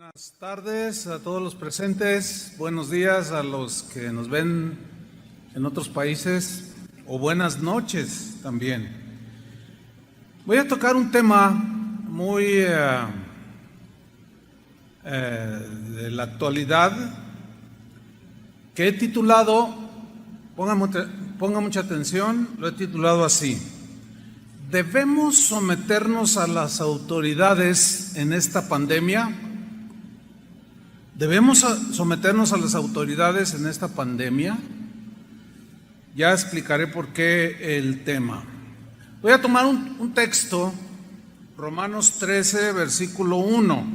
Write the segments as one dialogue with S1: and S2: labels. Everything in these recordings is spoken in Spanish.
S1: Buenas tardes a todos los presentes, buenos días a los que nos ven en otros países o buenas noches también. Voy a tocar un tema muy de la actualidad que he titulado, ponga mucha atención, lo he titulado así: ¿debemos someternos a las autoridades en esta pandemia? ¿Debemos someternos a las autoridades en esta pandemia? Ya explicaré por qué el tema. Voy a tomar un texto, Romanos 13, versículo 1.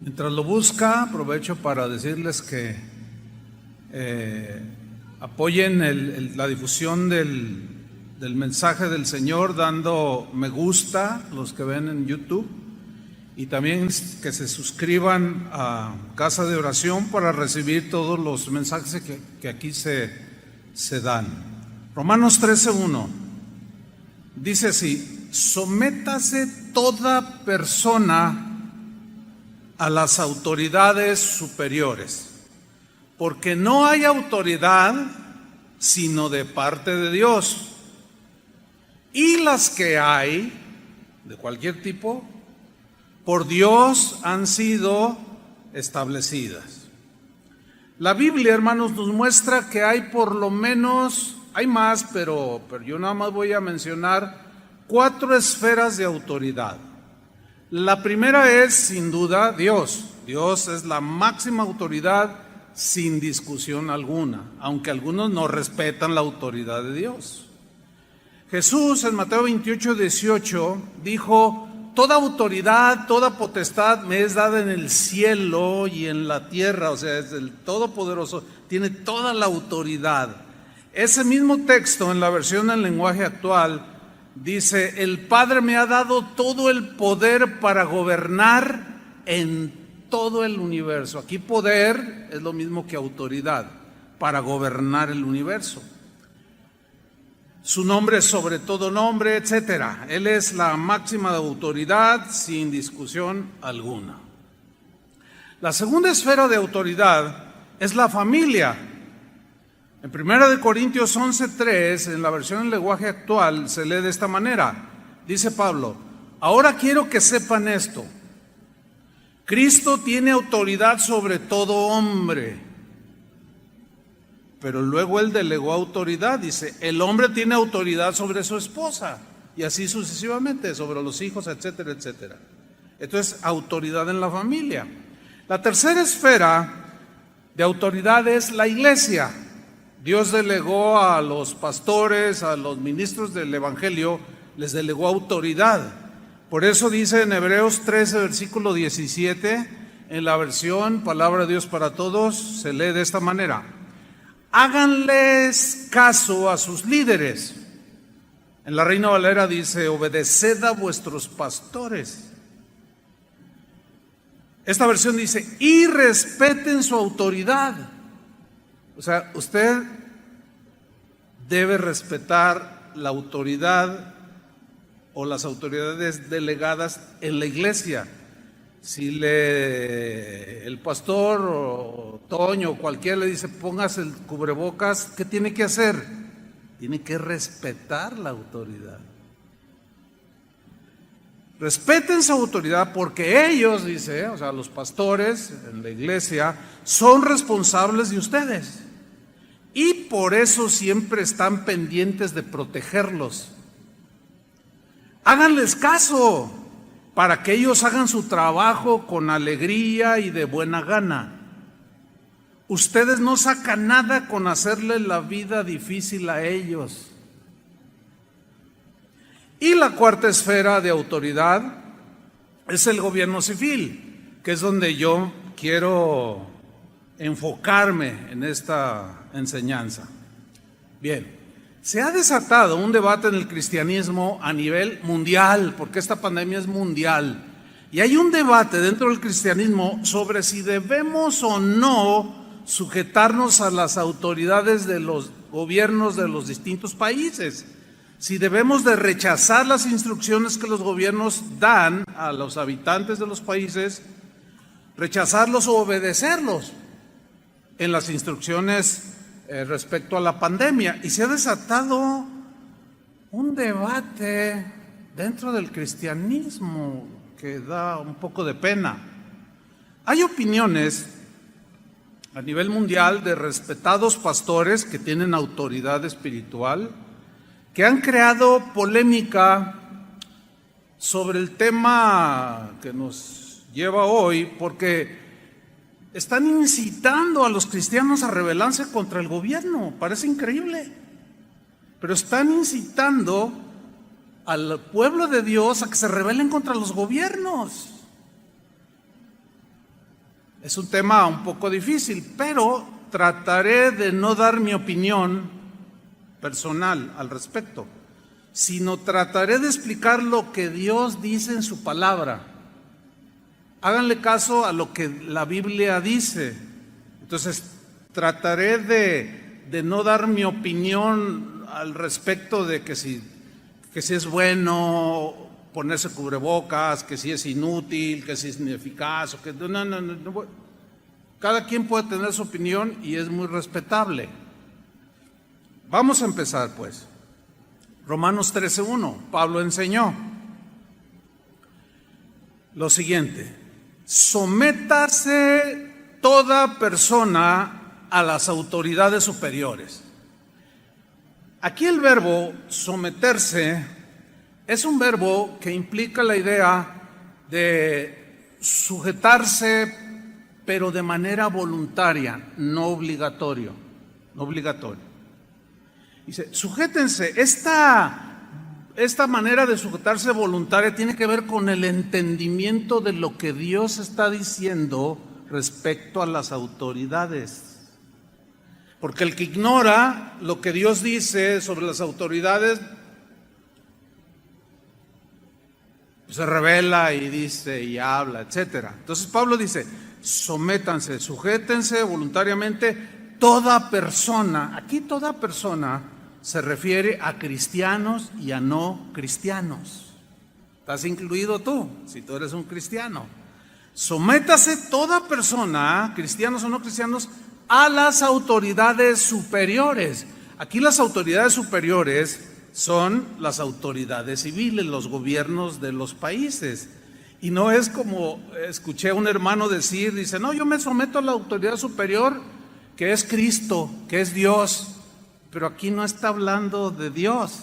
S1: Mientras lo busca, aprovecho para decirles que apoyen la difusión del mensaje del Señor dando me gusta, los que ven en YouTube, y también que se suscriban a Casa de Oración para recibir todos los mensajes que aquí se dan. Romanos 13:1 dice así: sométase toda persona a las autoridades superiores, porque no hay autoridad sino de parte de Dios, y las que hay, de cualquier tipo, por Dios han sido establecidas. La Biblia, hermanos, nos muestra que hay por lo menos, hay más, pero yo nada más voy a mencionar 4 esferas de autoridad. La primera es, sin duda, Dios. Dios es la máxima autoridad sin discusión alguna, aunque algunos no respetan la autoridad de Dios. Jesús en Mateo 28:18 dijo: toda autoridad, toda potestad me es dada en el cielo y en la tierra. O sea, es el Todopoderoso, tiene toda la autoridad. Ese mismo texto en la versión en lenguaje actual dice: el Padre me ha dado todo el poder para gobernar en todo el universo. Aquí poder es lo mismo que autoridad, para gobernar el universo. Su nombre es sobre todo nombre, etcétera. Él es la máxima autoridad sin discusión alguna. La segunda esfera de autoridad es la familia. En 1 Corintios 11:3, en la versión en lenguaje actual, se lee de esta manera. Dice Pablo: ahora quiero que sepan esto. Cristo tiene autoridad sobre todo hombre. Pero luego él delegó autoridad, dice: el hombre tiene autoridad sobre su esposa, y así sucesivamente, sobre los hijos, etcétera, etcétera. Entonces, autoridad en la familia. La tercera esfera de autoridad es la iglesia. Dios delegó a los pastores, a los ministros del evangelio, les delegó autoridad. Por eso dice en Hebreos 13, versículo 17, en la versión Palabra de Dios para Todos, se lee de esta manera: háganles caso a sus líderes. En la Reina Valera dice: obedeced a vuestros pastores. Esta versión dice: y respeten su autoridad. O sea, usted debe respetar la autoridad o las autoridades delegadas en la iglesia. Si el pastor o Toño o cualquiera le dice: póngase el cubrebocas, ¿qué tiene que hacer? Tiene que respetar la autoridad. Respeten su autoridad, porque ellos, dice, o sea, los pastores en la iglesia, son responsables de ustedes. Y por eso siempre están pendientes de protegerlos. Háganles caso, para que ellos hagan su trabajo con alegría y de buena gana. Ustedes no sacan nada con hacerle la vida difícil a ellos. Y la cuarta esfera de autoridad es el gobierno civil, que es donde yo quiero enfocarme en esta enseñanza. Bien. Se ha desatado un debate en el cristianismo a nivel mundial, porque esta pandemia es mundial. Y hay un debate dentro del cristianismo sobre si debemos o no sujetarnos a las autoridades de los gobiernos de los distintos países. Si debemos de rechazar las instrucciones que los gobiernos dan a los habitantes de los países rechazarlos o obedecerlos en las instrucciones respecto a la pandemia. Y se ha desatado un debate dentro del cristianismo que da un poco de pena. Hay opiniones a nivel mundial de respetados pastores que tienen autoridad espiritual, que han creado polémica sobre el tema que nos lleva hoy, porque están incitando a los cristianos a rebelarse contra el gobierno. Parece increíble, pero están incitando al pueblo de Dios a que se rebelen contra los gobiernos. Es un tema un poco difícil, pero trataré de no dar mi opinión personal al respecto, sino trataré de explicar lo que Dios dice en su palabra. Háganle caso a lo que la Biblia dice. Entonces, trataré de no dar mi opinión al respecto de que si es bueno ponerse cubrebocas, que si es inútil, que si es ineficaz, o que no. Cada quien puede tener su opinión y es muy respetable. Vamos a empezar pues. Romanos 13:1, Pablo enseñó lo siguiente: sométase toda persona a las autoridades superiores. Aquí el verbo someterse es un verbo que implica la idea de sujetarse, pero de manera voluntaria, no obligatorio. Dice, sujétense. Esta manera de sujetarse voluntaria tiene que ver con el entendimiento de lo que Dios está diciendo respecto a las autoridades. Porque el que ignora lo que Dios dice sobre las autoridades, se revela y dice y habla, etcétera. Entonces Pablo dice, sométanse, sujétense voluntariamente toda persona. Aquí toda persona se refiere a cristianos y a no cristianos. Estás incluido tú, si tú eres un cristiano. Sométase toda persona, cristianos o no cristianos, a las autoridades superiores. Aquí las autoridades superiores son las autoridades civiles, los gobiernos de los países. Y no es como escuché a un hermano decir, dice, no, yo me someto a la autoridad superior, que es Cristo, que es Dios. Pero aquí no está hablando de Dios,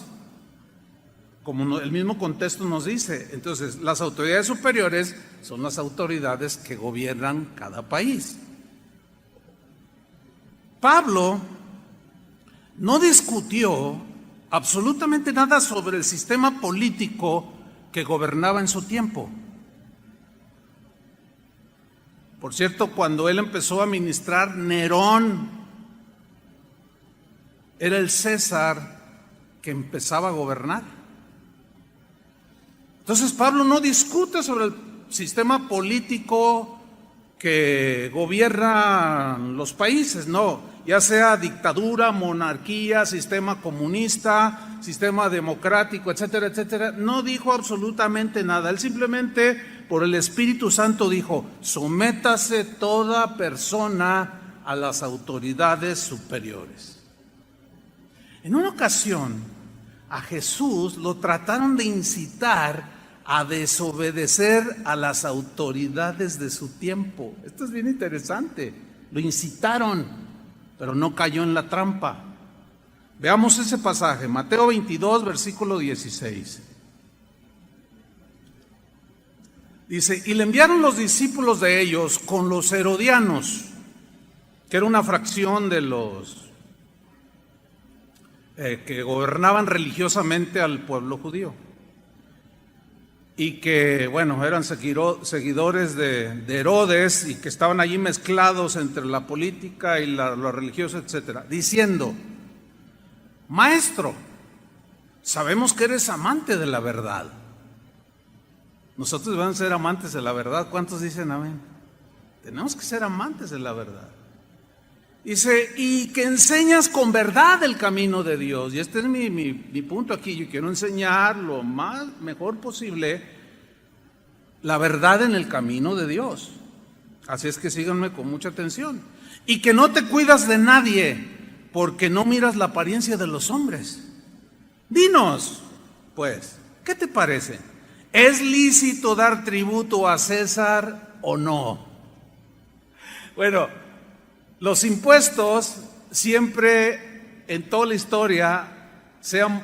S1: como el mismo contexto nos dice. Entonces, las autoridades superiores son las autoridades que gobiernan cada país. Pablo no discutió absolutamente nada sobre el sistema político que gobernaba en su tiempo. Por cierto, cuando él empezó a ministrar, Nerón era el César que empezaba a gobernar. Entonces Pablo no discute sobre el sistema político que gobierna los países, no, ya sea dictadura, monarquía, sistema comunista, sistema democrático, etcétera, etcétera. No dijo absolutamente nada. Él simplemente, por el Espíritu Santo, dijo, sométase toda persona a las autoridades superiores. En una ocasión, a Jesús lo trataron de incitar a desobedecer a las autoridades de su tiempo. Esto es bien interesante. Lo incitaron, pero no cayó en la trampa. Veamos ese pasaje, Mateo 22, versículo 16. Dice, y le enviaron los discípulos de ellos con los herodianos, que era una fracción de los que gobernaban religiosamente al pueblo judío. Y que, bueno, eran seguidores de Herodes y que estaban allí mezclados entre la política y lo religioso, etcétera, diciendo, Maestro, sabemos que eres amante de la verdad. Nosotros debemos ser amantes de la verdad. ¿Cuántos dicen amén? Tenemos que ser amantes de la verdad. Dice, y que enseñas con verdad el camino de Dios. Y este es mi punto aquí. Yo quiero enseñar lo mejor posible la verdad en el camino de Dios. Así es que síganme con mucha atención. Y que no te cuidas de nadie, porque no miras la apariencia de los hombres. Dinos, pues, ¿qué te parece? ¿Es lícito dar tributo a César o no? Bueno, los impuestos siempre en toda la historia, sean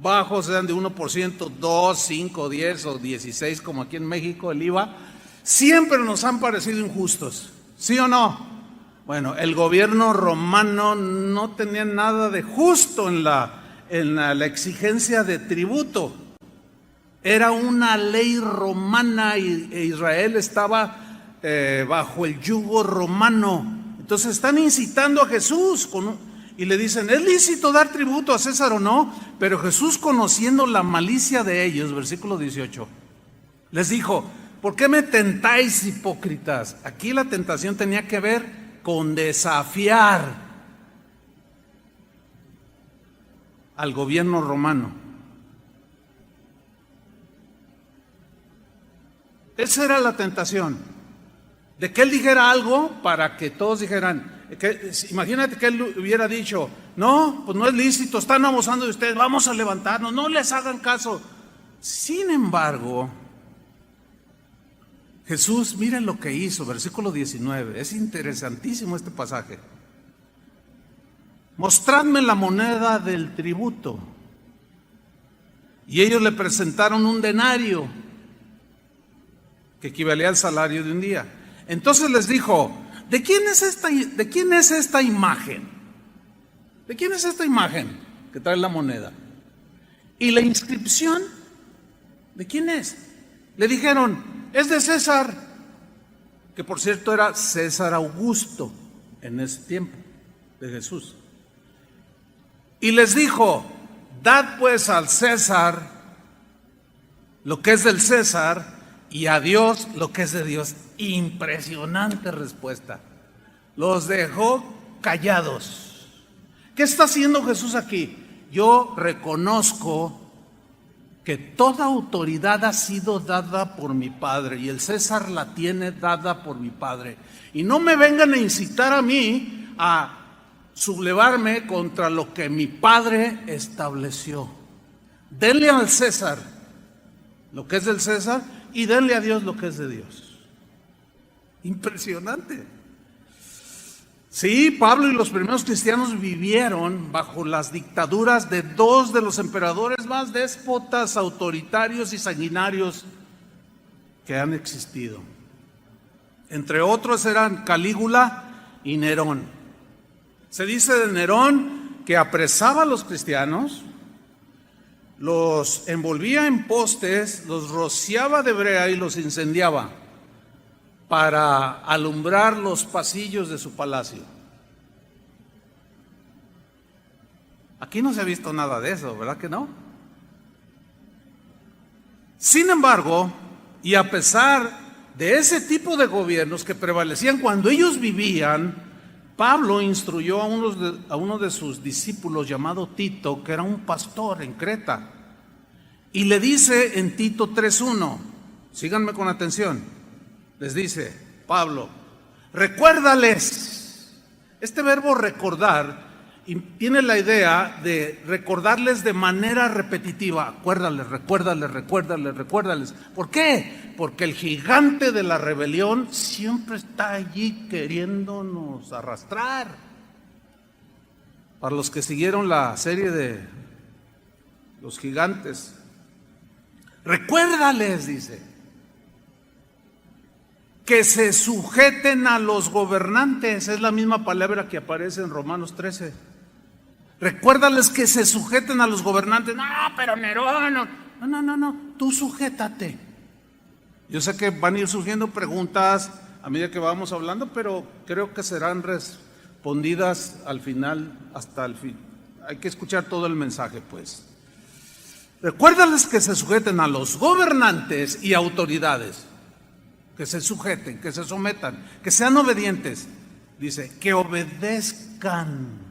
S1: bajos, sean de 1%, 2, 5, 10 o 16, como aquí en México el IVA, siempre nos han parecido injustos, ¿sí o no? Bueno, el gobierno romano no tenía nada de justo en la exigencia de tributo. Era una ley romana e Israel estaba bajo el yugo romano. Entonces están incitando a Jesús y le dicen, ¿es lícito dar tributo a César o no? Pero Jesús, conociendo la malicia de ellos, versículo 18, les dijo, ¿por qué me tentáis, hipócritas? Aquí la tentación tenía que ver con desafiar al gobierno romano. Esa era la tentación, de que él dijera algo para que todos dijeran, imagínate que él hubiera dicho, no, pues no es lícito, están abusando de ustedes, vamos a levantarnos, no les hagan caso. Sin embargo, Jesús, miren lo que hizo, versículo 19, es interesantísimo este pasaje. Mostradme la moneda del tributo. Y ellos le presentaron un denario, que equivalía al salario de un día. Entonces les dijo, ¿de quién es esta imagen? ¿De quién es esta imagen que trae la moneda? ¿Y la inscripción? ¿De quién es? Le dijeron, es de César, que por cierto era César Augusto en ese tiempo de Jesús. Y les dijo, dad pues al César lo que es del César y a Dios lo que es de Dios. Impresionante respuesta. Los dejó callados. ¿Qué está haciendo Jesús aquí? Yo reconozco que toda autoridad ha sido dada por mi Padre y el César la tiene dada por mi Padre. Y no me vengan a incitar a mí a sublevarme contra lo que mi Padre estableció. Denle al César lo que es del César y denle a Dios lo que es de Dios. Impresionante. Sí, Pablo y los primeros cristianos vivieron bajo las dictaduras de dos de los emperadores más déspotas, autoritarios y sanguinarios que han existido. Entre otros eran Calígula y Nerón. Se dice de Nerón que apresaba a los cristianos, los envolvía en postes, los rociaba de brea y los incendiaba para alumbrar los pasillos de su palacio. Aquí no se ha visto nada de eso, ¿verdad que no? Sin embargo, y a pesar de ese tipo de gobiernos que prevalecían cuando ellos vivían, Pablo instruyó a uno de sus discípulos llamado Tito, que era un pastor en Creta, y le dice en Tito 3:1, síganme con atención, les dice Pablo, recuérdales. Este verbo recordar tiene la idea de recordarles de manera repetitiva. Recuérdales. ¿Por qué? Porque el gigante de la rebelión siempre está allí queriéndonos arrastrar. Para los que siguieron la serie de los gigantes, recuérdales, dice, que se sujeten a los gobernantes. Es la misma palabra que aparece en Romanos 13. Recuérdales que se sujeten a los gobernantes. No, pero Nerón, no, tú sujétate. Yo sé que van a ir surgiendo preguntas a medida que vamos hablando, pero creo que serán respondidas al final, hasta el fin. Hay que escuchar todo el mensaje, pues. Recuérdales que se sujeten a los gobernantes y autoridades. Que se sujeten, que se sometan, que sean obedientes. Dice, que obedezcan.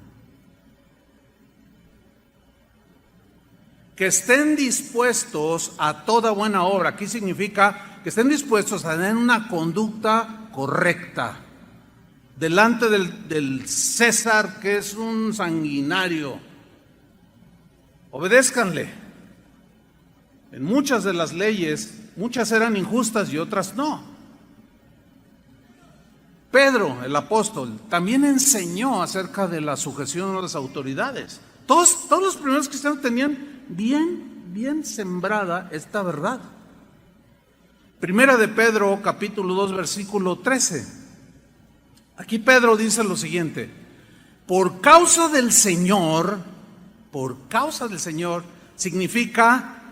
S1: Que estén dispuestos a toda buena obra. Aquí significa que estén dispuestos a tener una conducta correcta, delante del César, que es un sanguinario. Obedézcanle. En muchas de las leyes, muchas eran injustas y otras no. Pedro, el apóstol, también enseñó acerca de la sujeción a las autoridades. Todos los primeros cristianos tenían bien sembrada esta verdad. Primera de Pedro, capítulo 2, versículo 13. Aquí Pedro dice lo siguiente: por causa del Señor, significa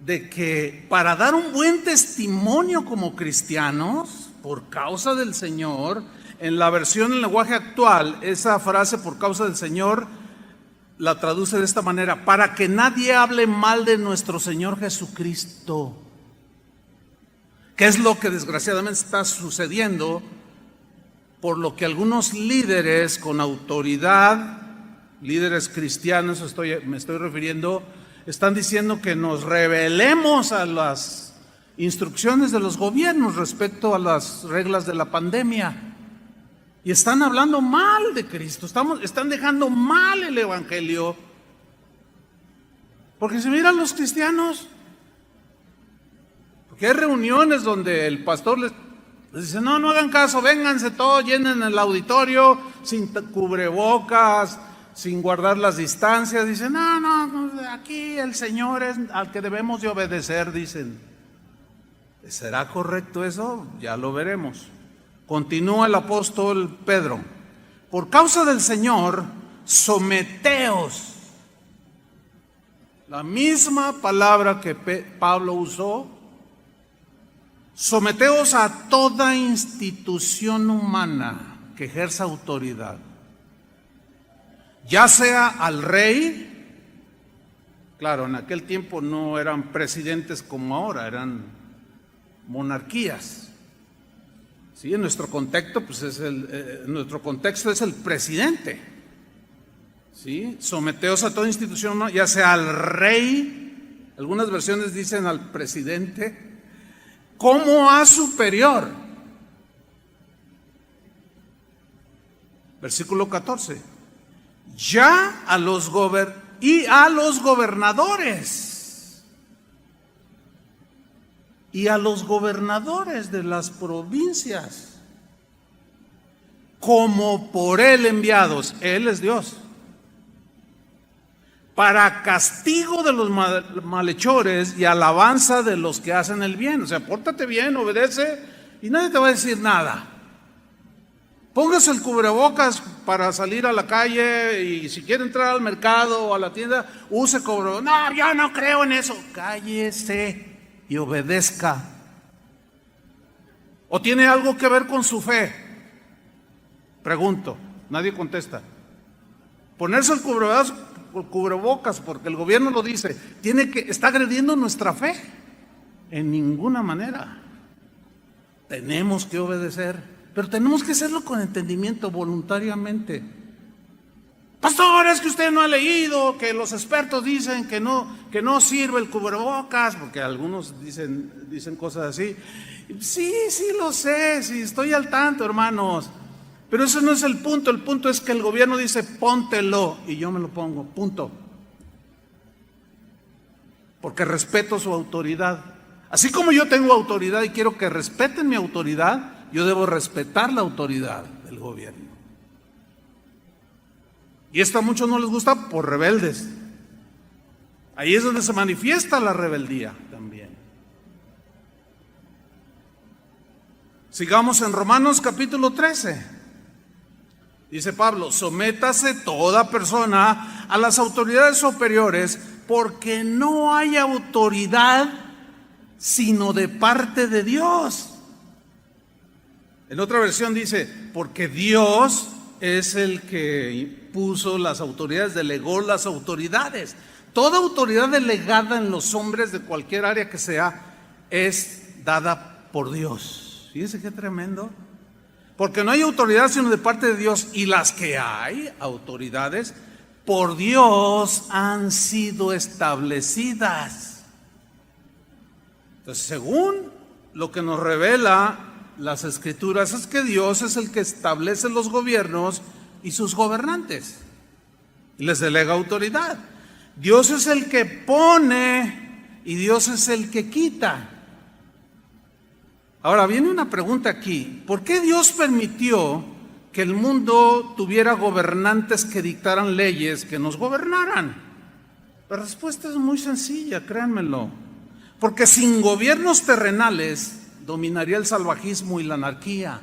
S1: de que para dar un buen testimonio como cristianos, por causa del Señor, en la versión en lenguaje actual, esa frase por causa del Señor la traduce de esta manera: para que nadie hable mal de nuestro Señor Jesucristo. ¿Qué es lo que desgraciadamente está sucediendo? Por lo que algunos líderes con autoridad, líderes cristianos me estoy refiriendo, están diciendo que nos rebelemos a las instrucciones de los gobiernos respecto a las reglas de la pandemia. Y están hablando mal de Cristo, están dejando mal el evangelio. Porque si miran los cristianos, porque hay reuniones donde el pastor les dice: no hagan caso, vénganse todos, llenen el auditorio sin cubrebocas, sin guardar las distancias. Dicen: no, aquí el Señor es al que debemos de obedecer, dicen. ¿Será correcto eso? Ya lo veremos. Continúa el apóstol Pedro: por causa del Señor, someteos. La misma palabra que Pablo usó. Someteos a toda institución humana que ejerza autoridad, ya sea al rey. Claro, en aquel tiempo no eran presidentes como ahora, eran monarquías. Sí, en nuestro contexto, pues nuestro contexto es el presidente. Sí, someteos a toda institución humana, ya sea al rey, algunas versiones dicen al presidente, como a superior. Versículo 14. Ya a los gobernadores. Y a los gobernadores de las provincias, como por él enviados. Él es Dios. Para castigo de los malhechores y alabanza de los que hacen el bien. O sea, pórtate bien, obedece y nadie te va a decir nada. Póngase el cubrebocas para salir a la calle, y si quiere entrar al mercado o a la tienda, use cubrebocas. No, yo no creo en eso. Cállese y obedezca. ¿O tiene algo que ver con su fe? Pregunto, nadie contesta. Ponerse el cubrebocas porque el gobierno lo dice, está agrediendo nuestra fe. En ninguna manera. Tenemos que obedecer, pero tenemos que hacerlo con entendimiento, voluntariamente. Pastor, es que usted no ha leído que los expertos dicen que no sirve el cubrebocas, porque algunos dicen cosas así. Sí lo sé, sí estoy al tanto, hermanos. Pero ese no es el punto. El punto es que el gobierno dice: póntelo, y yo me lo pongo, punto. Porque respeto su autoridad. Así como yo tengo autoridad y quiero que respeten mi autoridad, yo debo respetar la autoridad del gobierno. Y esto a muchos no les gusta por rebeldes. Ahí es donde se manifiesta la rebeldía también. Sigamos en Romanos capítulo 13. Dice Pablo: sométase toda persona a las autoridades superiores, porque no hay autoridad sino de parte de Dios. En otra versión dice: porque Dios es el que puso las autoridades, delegó las autoridades. Toda autoridad delegada en los hombres de cualquier área que sea es dada por Dios. Fíjense qué tremendo. Porque no hay autoridad sino de parte de Dios, y las que hay, autoridades, por Dios han sido establecidas. Entonces, según lo que nos revela las Escrituras es que Dios es el que establece los gobiernos y sus gobernantes, y les delega autoridad. Dios es el que pone y Dios es el que quita. Ahora viene una pregunta aquí: ¿por qué Dios permitió que el mundo tuviera gobernantes que dictaran leyes que nos gobernaran? La respuesta es muy sencilla, créanmelo. Porque sin gobiernos terrenales dominaría el salvajismo y la anarquía.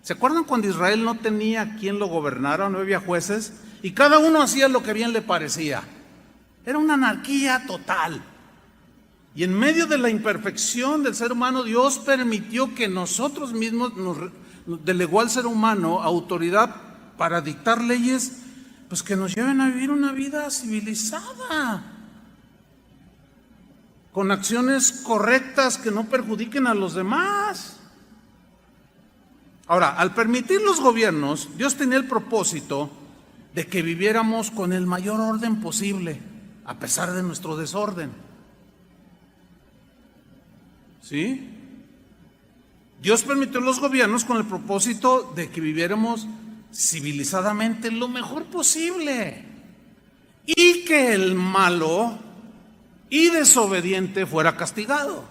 S1: ¿Se acuerdan cuando Israel no tenía quien lo gobernara, no había jueces? Y cada uno hacía lo que bien le parecía. Era una anarquía total. Y en medio de la imperfección del ser humano, Dios permitió que nosotros mismos nos delegó al ser humano autoridad para dictar leyes, pues que nos lleven a vivir una vida civilizada, con acciones correctas que no perjudiquen a los demás. Ahora, al permitir los gobiernos, Dios tenía el propósito de que viviéramos con el mayor orden posible, a pesar de nuestro desorden. ¿Sí? Dios permitió los gobiernos con el propósito de que viviéramos civilizadamente lo mejor posible y que el malo y desobediente fuera castigado.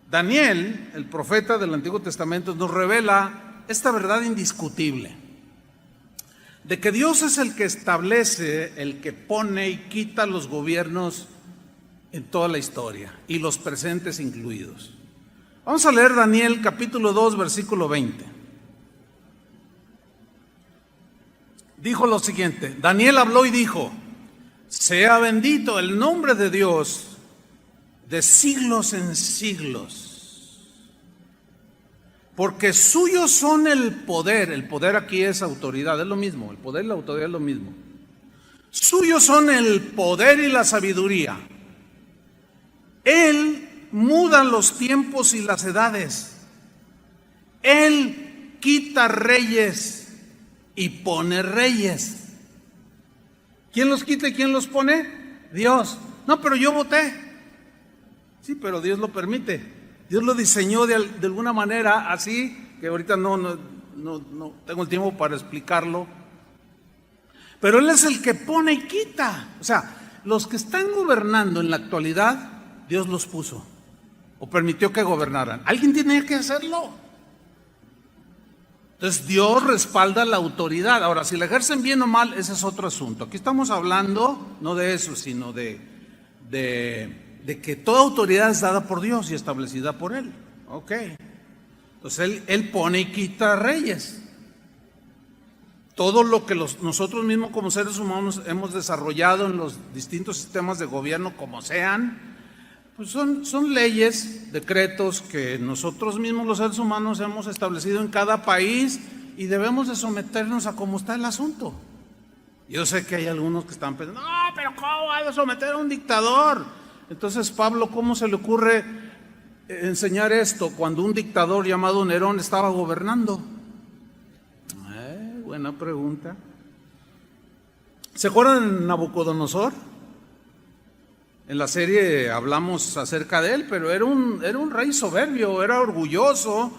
S1: Daniel, el profeta del Antiguo Testamento, nos revela esta verdad indiscutible, de que Dios es el que establece, el que pone y quita los gobiernos en toda la historia, y los presentes incluidos. Vamos a leer Daniel capítulo 2, versículo 20. Dijo lo siguiente: Daniel habló y dijo: sea bendito el nombre de Dios de siglos en siglos, porque suyos son el poder aquí es autoridad, es lo mismo, el poder y la autoridad es lo mismo. Suyos son el poder y la sabiduría. Él muda los tiempos y las edades. Él quita reyes y pone reyes. ¿Quién los quita y quién los pone? Dios. No, pero yo voté. Sí, pero Dios lo permite. Dios lo diseñó de alguna manera así, que ahorita no tengo el tiempo para explicarlo. Pero Él es el que pone y quita. O sea, los que están gobernando en la actualidad, Dios los puso o permitió que gobernaran. Alguien tiene que hacerlo. Entonces Dios respalda la autoridad. Ahora, si la ejercen bien o mal, ese es otro asunto. Aquí estamos hablando no de eso, sino de que toda autoridad es dada por Dios y establecida por Él. Ok. Entonces Él pone y quita reyes. Todo lo que nosotros mismos como seres humanos hemos desarrollado en los distintos sistemas de gobierno, como sean, pues son leyes, decretos que nosotros mismos los seres humanos hemos establecido en cada país y debemos de someternos a cómo está el asunto. Yo sé que hay algunos que están pensando: no, pero ¿cómo va a someter a un dictador? Entonces, Pablo, ¿cómo se le ocurre enseñar esto cuando un dictador llamado Nerón estaba gobernando? Buena pregunta. ¿Se acuerdan de Nabucodonosor? En la serie hablamos acerca de él, pero era un rey soberbio, era orgulloso.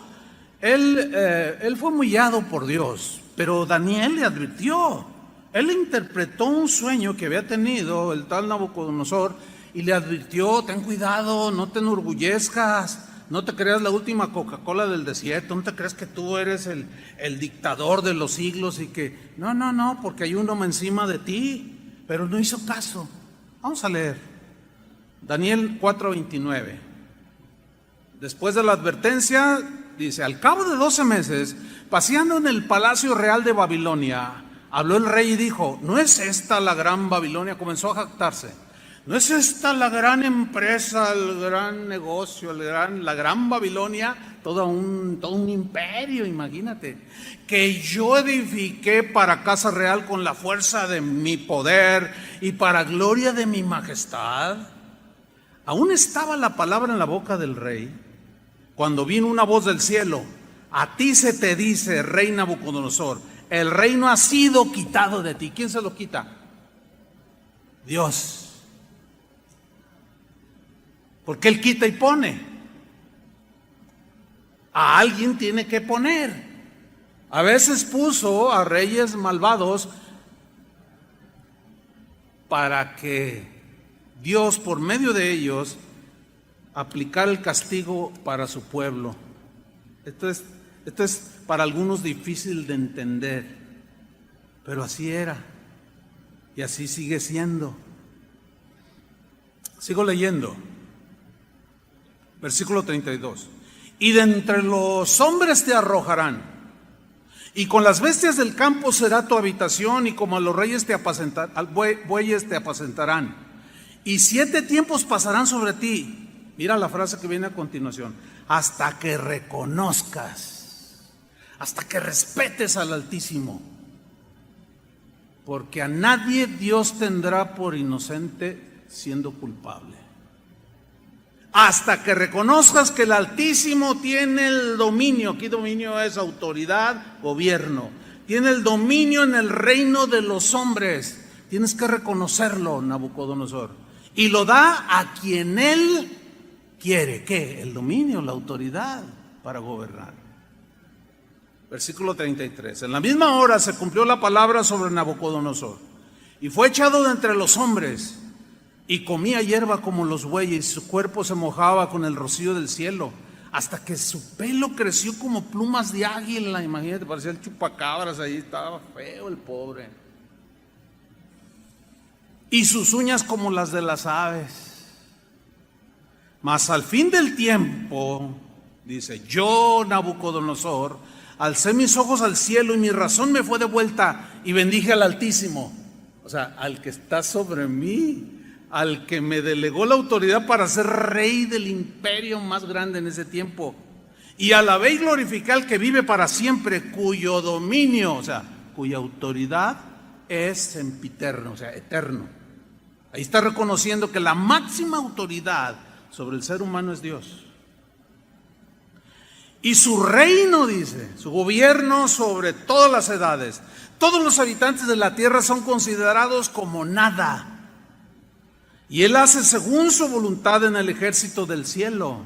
S1: Él fue humillado por Dios, pero Daniel le advirtió. Él interpretó un sueño que había tenido el tal Nabucodonosor y le advirtió: ten cuidado, no te enorgullezcas, no te creas la última Coca-Cola del desierto, no te creas que tú eres el dictador de los siglos y que no, porque hay uno encima de ti. Pero no hizo caso. Vamos a leer Daniel 4:29. Después de la advertencia, dice: al cabo de 12 meses, paseando en el palacio real de Babilonia, habló el rey y dijo: ¿no es esta la gran Babilonia? Comenzó a jactarse. ¿No es esta la gran empresa, el gran negocio, la gran Babilonia? Todo un imperio, imagínate, que yo edifiqué para casa real con la fuerza de mi poder y para gloria de mi majestad. Aún estaba la palabra en la boca del rey, cuando vino una voz del cielo: a ti se te dice, rey Nabucodonosor, el reino ha sido quitado de ti. ¿Quién se lo quita? Dios. porque Él quita y pone. A alguien tiene que poner. A veces puso a reyes malvados para que Dios, por medio de ellos, aplicara el castigo para su pueblo. Esto es para algunos difícil de entender, pero así era y así sigue siendo. Sigo leyendo. Versículo 32. Y de entre los hombres te arrojarán, y con las bestias del campo será tu habitación, y como a los reyes bueyes te apacentarán. Y 7 tiempos pasarán sobre ti. Mira la frase que viene a continuación. Hasta que reconozcas, hasta que respetes al Altísimo. Porque a nadie Dios tendrá por inocente siendo culpable. Hasta que reconozcas que el Altísimo tiene el dominio. Aquí dominio es autoridad, gobierno. Tiene el dominio en el reino de los hombres. Tienes que reconocerlo, Nabucodonosor. Y lo da a quien Él quiere. ¿Qué? El dominio, la autoridad para gobernar. Versículo 33. En la misma hora se cumplió la palabra sobre Nabucodonosor. Y fue echado de entre los hombres. Y comía hierba como los bueyes, y su cuerpo se mojaba con el rocío del cielo, hasta que su pelo creció como plumas de águila. Imagínate, parecía el chupacabras ahí, estaba feo el pobre. Y sus uñas como las de las aves. Mas al fin del tiempo, dice, yo, Nabucodonosor, alcé mis ojos al cielo y mi razón me fue devuelta y bendije al Altísimo. O sea, al que está sobre mí, al que me delegó la autoridad para ser rey del imperio más grande en ese tiempo. Y alabé y glorifiqué al que vive para siempre, cuyo dominio, o sea, cuya autoridad es sempiterno, o sea, eterno. Ahí está reconociendo que la máxima autoridad sobre el ser humano es Dios. Y su reino, dice, su gobierno sobre todas las edades. Todos los habitantes de la tierra son considerados como nada. Y Él hace según su voluntad en el ejército del cielo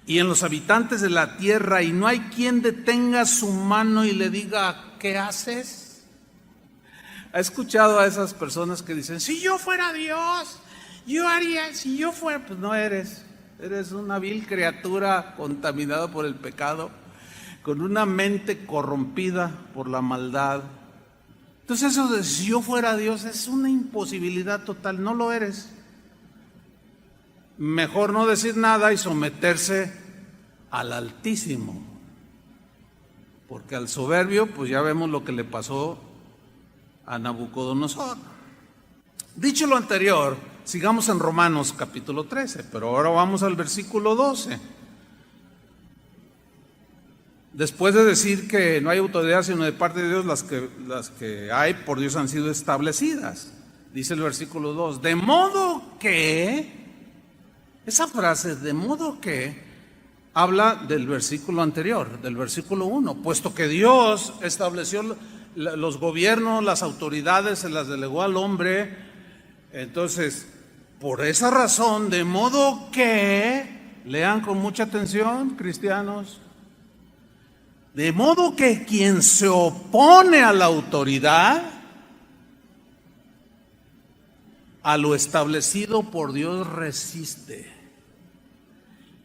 S1: y en los habitantes de la tierra, y no hay quien detenga su mano y le diga, ¿qué haces? ¿Ha escuchado a esas personas que dicen, si yo fuera Dios, yo haría, si yo fuera? Pues no eres. Eres una vil criatura contaminada por el pecado, con una mente corrompida por la maldad. Entonces eso de si yo fuera Dios es una imposibilidad total, no lo eres. Mejor no decir nada y someterse al Altísimo. Porque al soberbio, pues ya vemos lo que le pasó a Nabucodonosor. Dicho lo anterior, sigamos en Romanos capítulo 13, pero ahora vamos al versículo 12. Después de decir que no hay autoridad sino de parte de Dios, las que hay por Dios han sido establecidas. Dice el versículo 2, de modo que, esa frase, de modo que, habla del versículo anterior, del versículo 1, puesto que Dios estableció los gobiernos, las autoridades, se las delegó al hombre. Entonces, por esa razón, de modo que, lean con mucha atención, cristianos, de modo que quien se opone a la autoridad, a lo establecido por Dios resiste.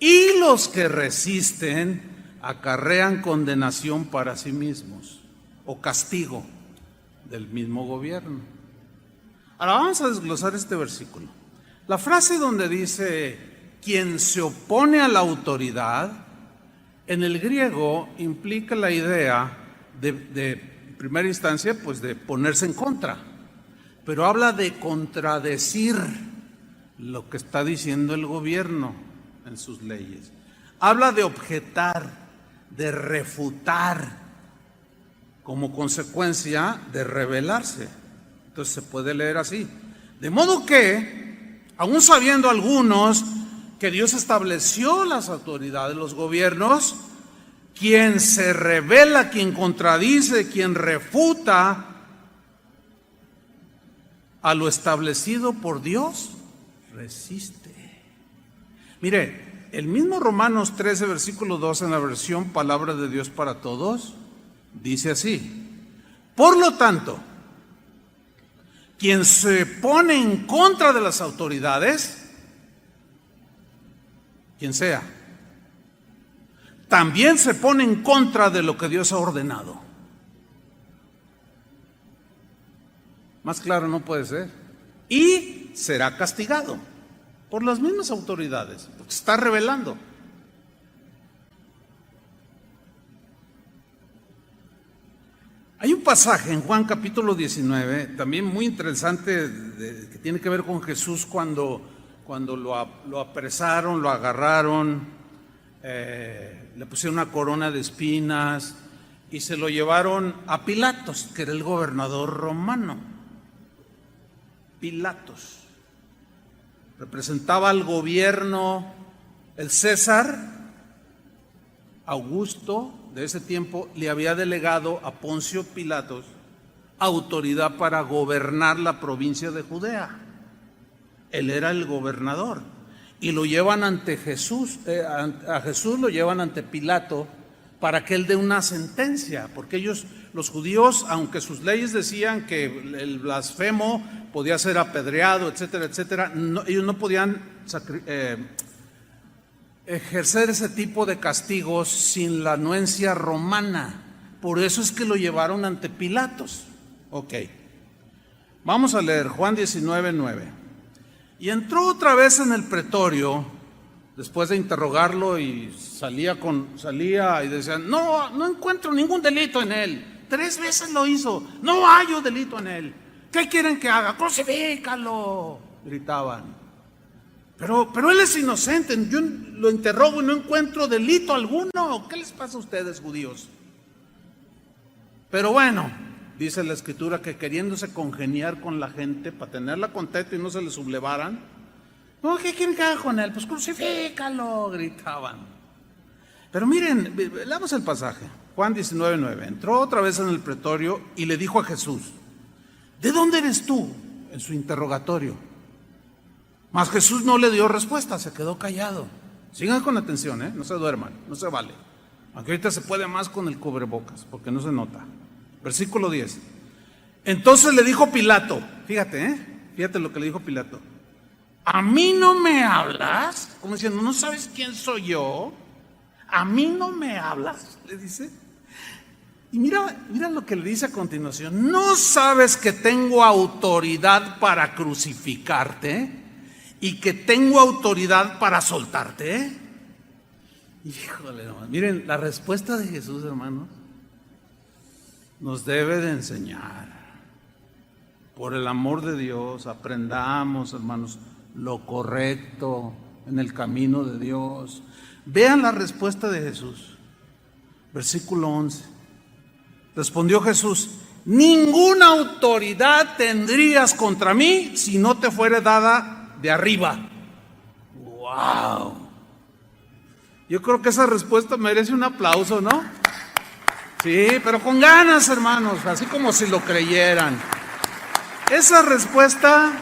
S1: Y los que resisten acarrean condenación para sí mismos o castigo del mismo gobierno. Ahora vamos a desglosar este versículo. La frase donde dice quien se opone a la autoridad, en el griego implica la idea de primera instancia, pues de ponerse en contra, pero habla de contradecir lo que está diciendo el gobierno en sus leyes. Habla de objetar, de refutar, como consecuencia de rebelarse. Entonces se puede leer así. De modo que, aún sabiendo algunos que Dios estableció las autoridades, los gobiernos, quien se rebela, quien contradice, quien refuta a lo establecido por Dios, resiste. Mire, el mismo Romanos 13, versículo 2, en la versión Palabra de Dios para Todos, dice así: por lo tanto, quien se pone en contra de las autoridades, quien sea, también se pone en contra de lo que Dios ha ordenado. Más claro no puede ser. Y será castigado por las mismas autoridades, porque se está rebelando. Hay un pasaje en Juan capítulo 19, también muy interesante, que tiene que ver con Jesús cuando lo apresaron, lo agarraron, le pusieron una corona de espinas y se lo llevaron a Pilatos, que era el gobernador romano. Pilatos representaba al gobierno, el César Augusto de ese tiempo le había delegado a Poncio Pilatos autoridad para gobernar la provincia de Judea. Él era el gobernador y lo llevan ante Jesús, a Jesús lo llevan ante Pilato para que él dé una sentencia, porque ellos, los judíos, aunque sus leyes decían que el blasfemo podía ser apedreado, etcétera, etcétera, ellos no podían ejercer ese tipo de castigos sin la anuencia romana. Por eso es que lo llevaron ante Pilatos. Ok, vamos a leer Juan 19:9. Y entró otra vez en el pretorio, después de interrogarlo, y salía y decían: no encuentro ningún delito en él. 3 veces lo hizo, no hallo delito en él. ¿Qué quieren que haga? Crucifícalo, gritaban. Pero él es inocente, yo lo interrogo y no encuentro delito alguno. ¿Qué les pasa a ustedes, judíos? Pero bueno, dice la Escritura que queriéndose congeniar con la gente para tenerla contenta y no se le sublevaran, no, ¿qué quieren que haga con él? Pues crucifícalo, gritaban. Pero miren, leamos el pasaje, Juan 19:9. Entró otra vez en el pretorio y le dijo a Jesús: ¿de dónde eres tú? En su interrogatorio. Mas Jesús no le dio respuesta, se quedó callado. Sigan con atención, no se duerman, no se vale. Aunque ahorita se puede más con el cubrebocas, porque no se nota. Versículo 10. Entonces le dijo Pilato, fíjate lo que le dijo Pilato: ¿a mí no me hablas? Como diciendo, ¿no sabes quién soy yo? ¿A mí no me hablas? Le dice. Y mira lo que le dice a continuación: ¿no sabes que tengo autoridad para crucificarte y que tengo autoridad para soltarte? Híjole, hermano. Miren, la respuesta de Jesús, hermanos, nos debe de enseñar. Por el amor de Dios, aprendamos, hermanos, lo correcto en el camino de Dios. Vean la respuesta de Jesús. Versículo 11. Respondió Jesús: ninguna autoridad tendrías contra mí si no te fuere dada de arriba. ¡Wow! Yo creo que esa respuesta merece un aplauso, ¿no? Sí, pero con ganas, hermanos, así como si lo creyeran. Esa respuesta,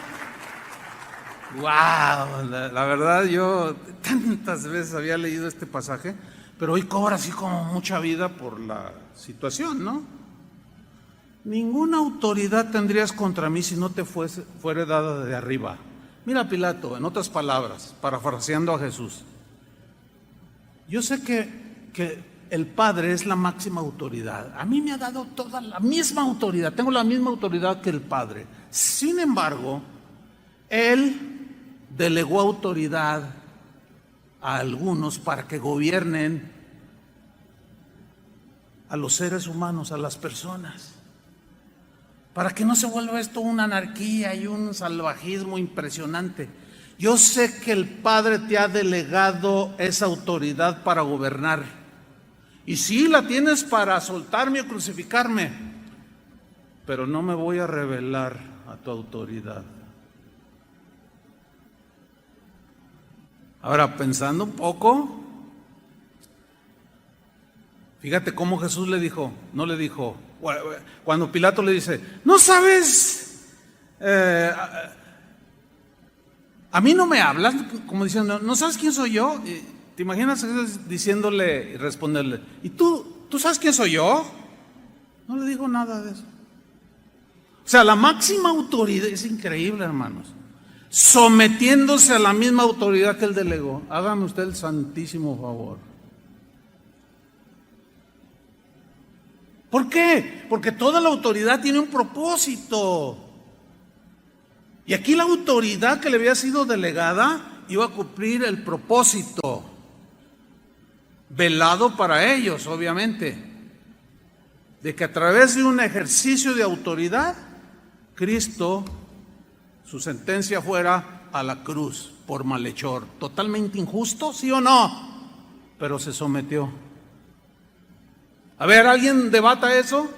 S1: wow, la verdad, yo tantas veces había leído este pasaje, pero hoy cobra así como mucha vida por la situación, ¿no? Ninguna autoridad tendrías contra mí si no te fuere dada de arriba. Mira, Pilato, en otras palabras, parafraseando a Jesús: yo sé que el Padre es la máxima autoridad. A mí me ha dado toda la misma autoridad, tengo la misma autoridad que el Padre. Sin embargo, Él delegó autoridad a algunos para que gobiernen a los seres humanos, a las personas, para que no se vuelva esto una anarquía y un salvajismo impresionante. Yo sé que el Padre te ha delegado esa autoridad para gobernar, y sí la tienes para soltarme o crucificarme, pero no me voy a rebelar a tu autoridad. Ahora, pensando un poco, fíjate cómo Jesús le dijo, no le dijo, cuando Pilato le dice: ¿no sabes A mí no me hablas, como diciendo, ¿no sabes quién soy yo? ¿Te imaginas diciéndole y responderle, ¿y tú sabes quién soy yo? No le digo nada de eso. O sea, la máxima autoridad, es increíble, hermanos, sometiéndose a la misma autoridad que él delegó. Hágame usted el santísimo favor. ¿Por qué? Porque toda la autoridad tiene un propósito. Y aquí la autoridad que le había sido delegada iba a cumplir el propósito, velado para ellos, obviamente, de que a través de un ejercicio de autoridad, Cristo, su sentencia fuera a la cruz por malhechor. Totalmente injusto, ¿sí o no? Pero se sometió. A ver, ¿alguien debata eso?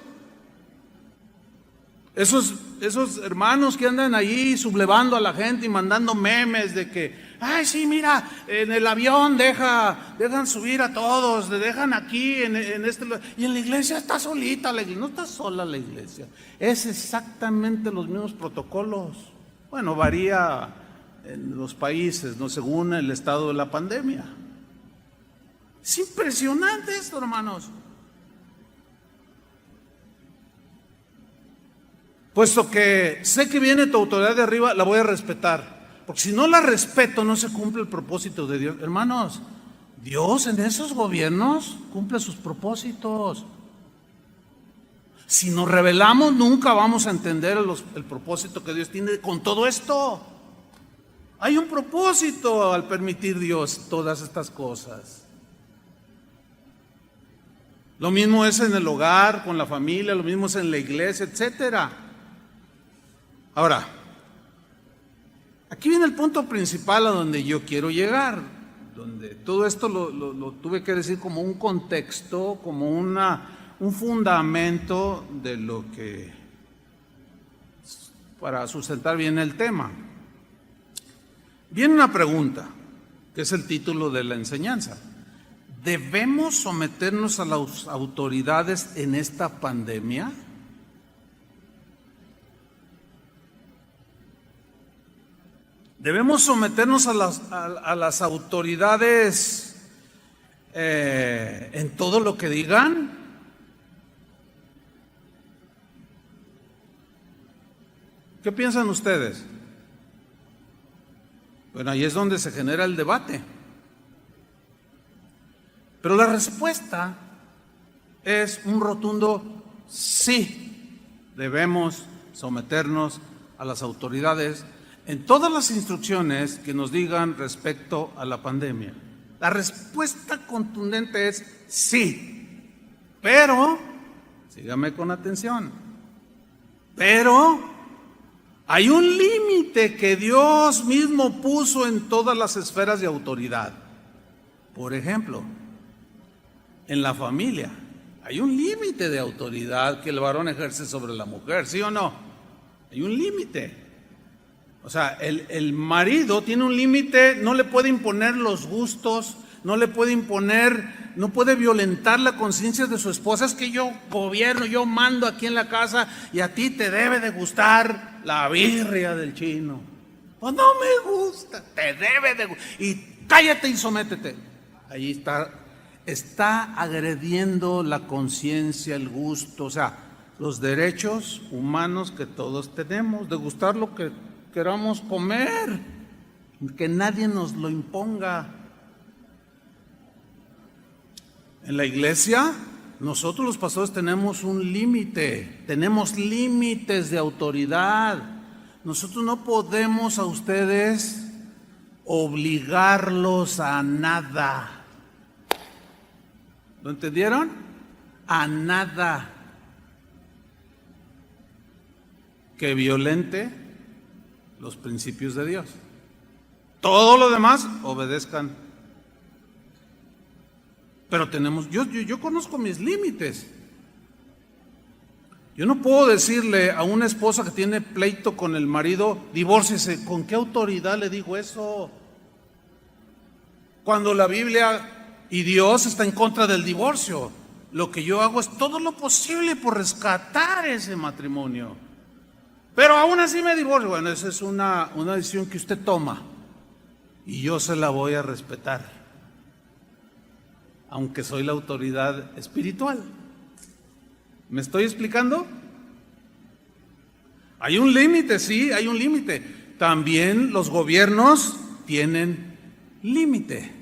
S1: Esos hermanos que andan ahí sublevando a la gente y mandando memes de que, ay, sí, mira, en el avión dejan subir a todos, dejan aquí, en este, y en la iglesia está solita, la iglesia. No está sola la iglesia, es exactamente los mismos protocolos. Bueno, varía en los países, ¿no?, según el estado de la pandemia. Es impresionante esto, hermanos. Puesto que sé que viene tu autoridad de arriba, la voy a respetar. Porque si no la respeto, no se cumple el propósito de Dios. Hermanos, Dios en esos gobiernos cumple sus propósitos. Si nos rebelamos, nunca vamos a entender el propósito que Dios tiene con todo esto. Hay un propósito al permitir Dios todas estas cosas. Lo mismo es en el hogar, con la familia, lo mismo es en la iglesia, etcétera. Ahora, aquí viene el punto principal a donde yo quiero llegar, donde todo esto lo tuve que decir como un contexto, como un fundamento de lo que, para sustentar bien el tema. Viene una pregunta, que es el título de la enseñanza. ¿Debemos someternos a las autoridades en esta pandemia? ¿Debemos someternos a las autoridades en todo lo que digan? ¿Qué piensan ustedes? Bueno, ahí es donde se genera el debate. Pero la respuesta es un rotundo sí. Debemos someternos a las autoridades en todas las instrucciones que nos digan respecto a la pandemia. La respuesta contundente es sí, pero, sígame con atención, pero hay un límite que Dios mismo puso en todas las esferas de autoridad. Por ejemplo, en la familia hay un límite de autoridad que el varón ejerce sobre la mujer, ¿sí o no? Hay un límite. O sea, el marido tiene un límite, no le puede imponer los gustos, no le puede imponer, no puede violentar la conciencia de su esposa. Es que yo gobierno, yo mando aquí en la casa y a ti te debe de gustar la birria del chino. Pues no me gusta, te debe de gustar. Y cállate y sométete. Ahí está agrediendo la conciencia, el gusto, o sea, los derechos humanos que todos tenemos de gustar lo que queramos comer, que nadie nos lo imponga. En la iglesia, nosotros los pastores tenemos un límite, tenemos límites de autoridad. Nosotros no podemos a ustedes obligarlos a nada. ¿Lo entendieron? A nada que violente los principios de Dios. Todo lo demás, obedezcan. Pero yo conozco mis límites. Yo no puedo decirle a una esposa que tiene pleito con el marido, divórciese. ¿Con qué autoridad le digo eso? Cuando la Biblia y Dios está en contra del divorcio, lo que yo hago es todo lo posible por rescatar ese matrimonio. Pero aún así me divorcio. Bueno, esa es una decisión que usted toma. y yo se la voy a respetar, aunque soy la autoridad espiritual. ¿Me estoy explicando? Hay un límite, sí, hay un límite. También los gobiernos tienen límite.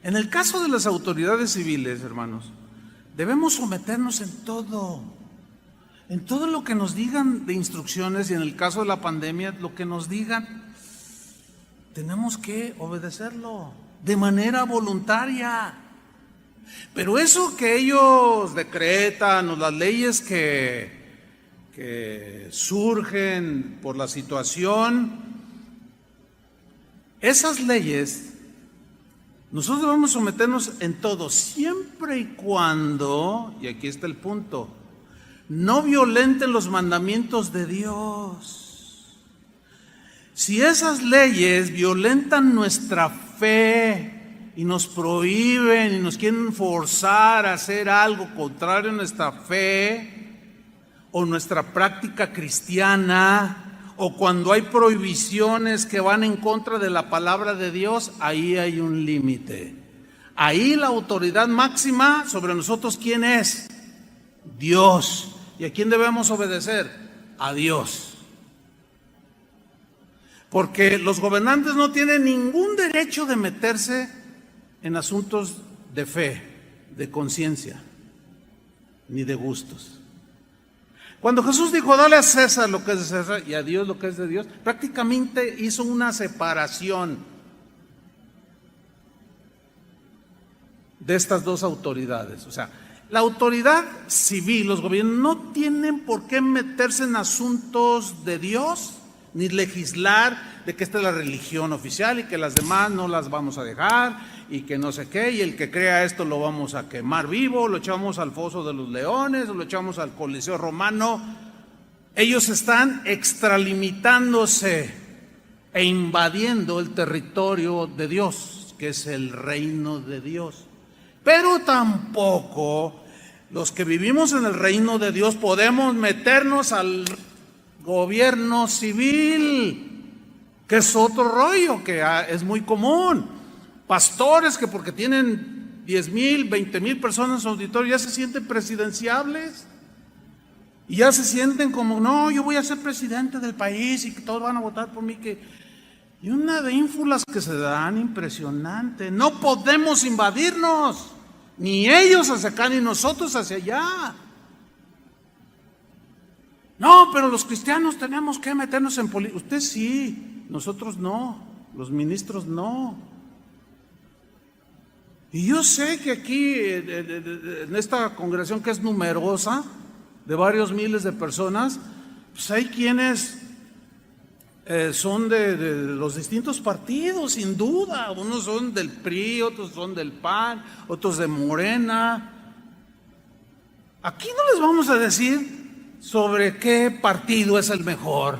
S1: En el caso de las autoridades civiles, hermanos, debemos someternos en todo lo que nos digan de instrucciones, y en el caso de la pandemia, lo que nos digan, tenemos que obedecerlo de manera voluntaria. Pero eso que ellos decretan, o las leyes que surgen por la situación, esas leyes, nosotros debemos someternos en todo, siempre y cuando, y aquí está el punto, no violenten los mandamientos de Dios. Si esas leyes violentan nuestra fe y nos prohíben y nos quieren forzar a hacer algo contrario a nuestra fe o nuestra práctica cristiana, o cuando hay prohibiciones que van en contra de la palabra de Dios, ahí hay un límite. Ahí la autoridad máxima sobre nosotros, ¿quién es? Dios. ¿Y a quién debemos obedecer? A Dios. Porque los gobernantes no tienen ningún derecho de meterse en asuntos de fe, de conciencia, ni de gustos. Cuando Jesús dijo, dale a César lo que es de César y a Dios lo que es de Dios, prácticamente hizo una separación de estas dos autoridades. O sea, la autoridad civil, los gobiernos, no tienen por qué meterse en asuntos de Dios, ni legislar de que esta es la religión oficial y que las demás no las vamos a dejar y que no sé qué, y el que crea esto lo vamos a quemar vivo, lo echamos al foso de los leones, o lo echamos al Coliseo Romano. Ellos están extralimitándose e invadiendo el territorio de Dios, que es el reino de Dios. Pero tampoco los que vivimos en el reino de Dios podemos meternos al gobierno civil, que es otro rollo que es muy común. Pastores que porque tienen 10,000, 20,000 personas en su auditorio ya se sienten presidenciables y ya se sienten como, no, yo voy a ser presidente del país y que todos van a votar por mí. Y una de ínfulas que se dan impresionante. No podemos invadirnos, ni ellos hacia acá ni nosotros hacia allá. No, pero los cristianos tenemos que meternos en política. Usted sí, nosotros no, los ministros no. Y yo sé que aquí, en esta congregación que es numerosa, de varios miles de personas, pues hay quienes son de los distintos partidos, sin duda. Unos son del PRI, otros son del PAN, otros de Morena. Aquí no les vamos a decir sobre qué partido es el mejor,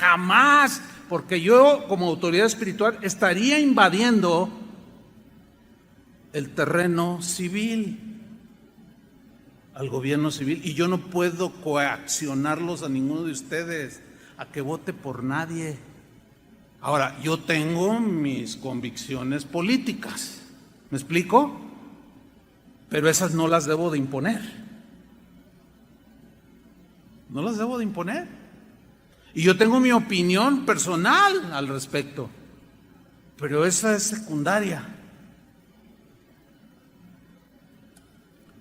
S1: jamás, porque yo como autoridad espiritual estaría invadiendo el terreno civil, al gobierno civil, y yo no puedo coaccionarlos a ninguno de ustedes a que vote por nadie. Ahora, yo tengo mis convicciones políticas, ¿me explico? Pero esas no las debo de imponer. No las debo de imponer. Y yo tengo mi opinión personal al respecto, pero esa es secundaria.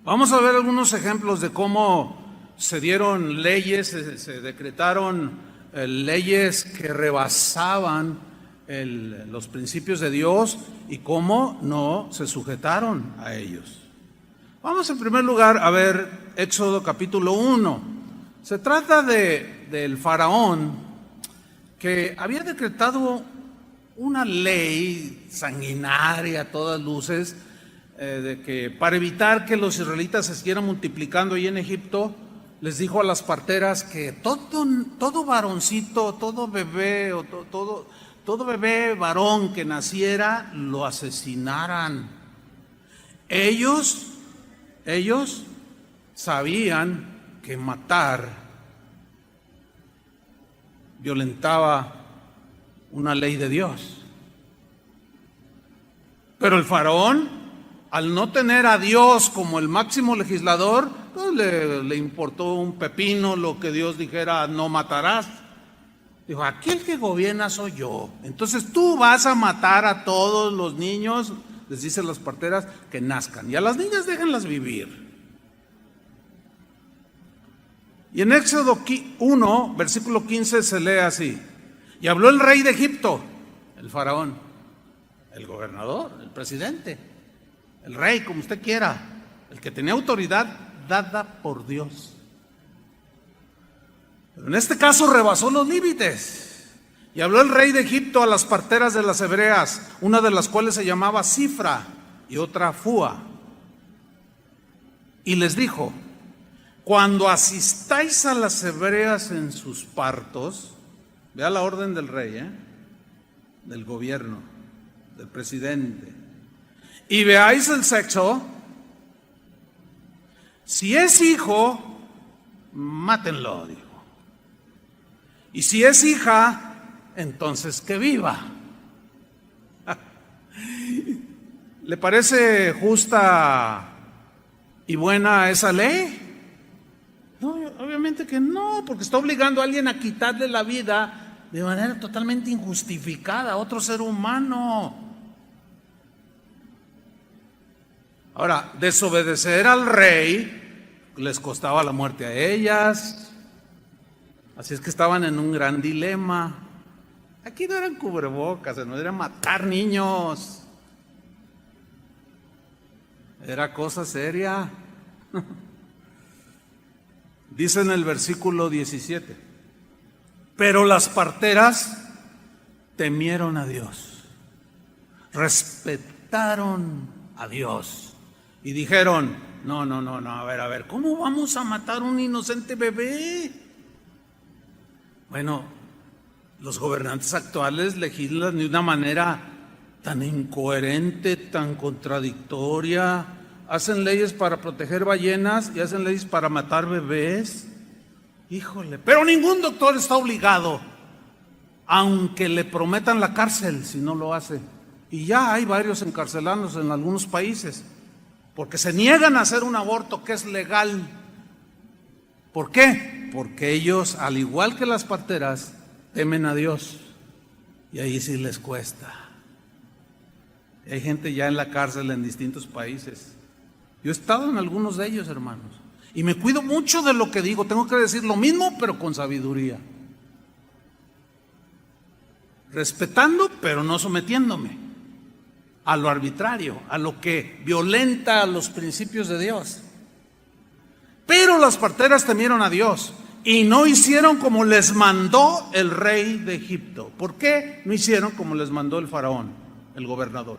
S1: Vamos a ver algunos ejemplos de cómo se dieron leyes, se decretaron leyes que rebasaban los principios de Dios y cómo no se sujetaron a ellos. Vamos en primer lugar a ver Éxodo capítulo 1. Se trata del faraón que había decretado una ley sanguinaria a todas luces, de que para evitar que los israelitas se siguieran multiplicando ahí en Egipto, les dijo a las parteras que todo varoncito, todo bebé o todo bebé varón que naciera lo asesinaran. Ellos sabían que matar violentaba una ley de Dios. Pero el faraón, al no tener a Dios como el máximo legislador, pues le importó un pepino lo que Dios dijera: no matarás. Dijo: aquí el que gobierna soy yo. Entonces tú vas a matar a todos los niños, les dicen las parteras, que nazcan. Y a las niñas déjenlas vivir. Y en Éxodo 1, versículo 15 se lee así: y habló el rey de Egipto, el faraón, el gobernador, el presidente, el rey, como usted quiera, el que tenía autoridad dada por Dios. Pero en este caso rebasó los límites. Y habló el rey de Egipto a las parteras de las hebreas, una de las cuales se llamaba Cifra y otra Fúa. Y les dijo: cuando asistáis a las hebreas en sus partos, vea la orden del rey, del gobierno, del presidente, y veáis el sexo, si es hijo, mátenlo, dijo. Y si es hija, entonces que viva. ¿Le parece justa y buena esa ley? No, obviamente que no, porque está obligando a alguien a quitarle la vida de manera totalmente injustificada a otro ser humano. Ahora, desobedecer al rey les costaba la muerte a ellas. Así es que estaban en un gran dilema. Aquí no eran cubrebocas, no era matar niños. Era cosa seria. Dice en el versículo 17: pero las parteras temieron a Dios, respetaron a Dios y dijeron: no, a ver, ¿cómo vamos a matar un inocente bebé? Bueno, los gobernantes actuales legislan de una manera tan incoherente, tan contradictoria. Hacen leyes para proteger ballenas y hacen leyes para matar bebés. Híjole, pero ningún doctor está obligado, aunque le prometan la cárcel si no lo hace. Y ya hay varios encarcelados en algunos países porque se niegan a hacer un aborto que es legal. ¿Por qué? Porque ellos, al igual que las parteras, temen a Dios. Y ahí sí les cuesta. Hay gente ya en la cárcel en distintos países. Yo he estado en algunos de ellos, hermanos, y me cuido mucho de lo que digo. Tengo que decir lo mismo, pero con sabiduría. Respetando, pero no sometiéndome a lo arbitrario, a lo que violenta los principios de Dios. Pero las parteras temieron a Dios y no hicieron como les mandó el rey de Egipto. ¿Por qué no hicieron como les mandó el faraón, el gobernador?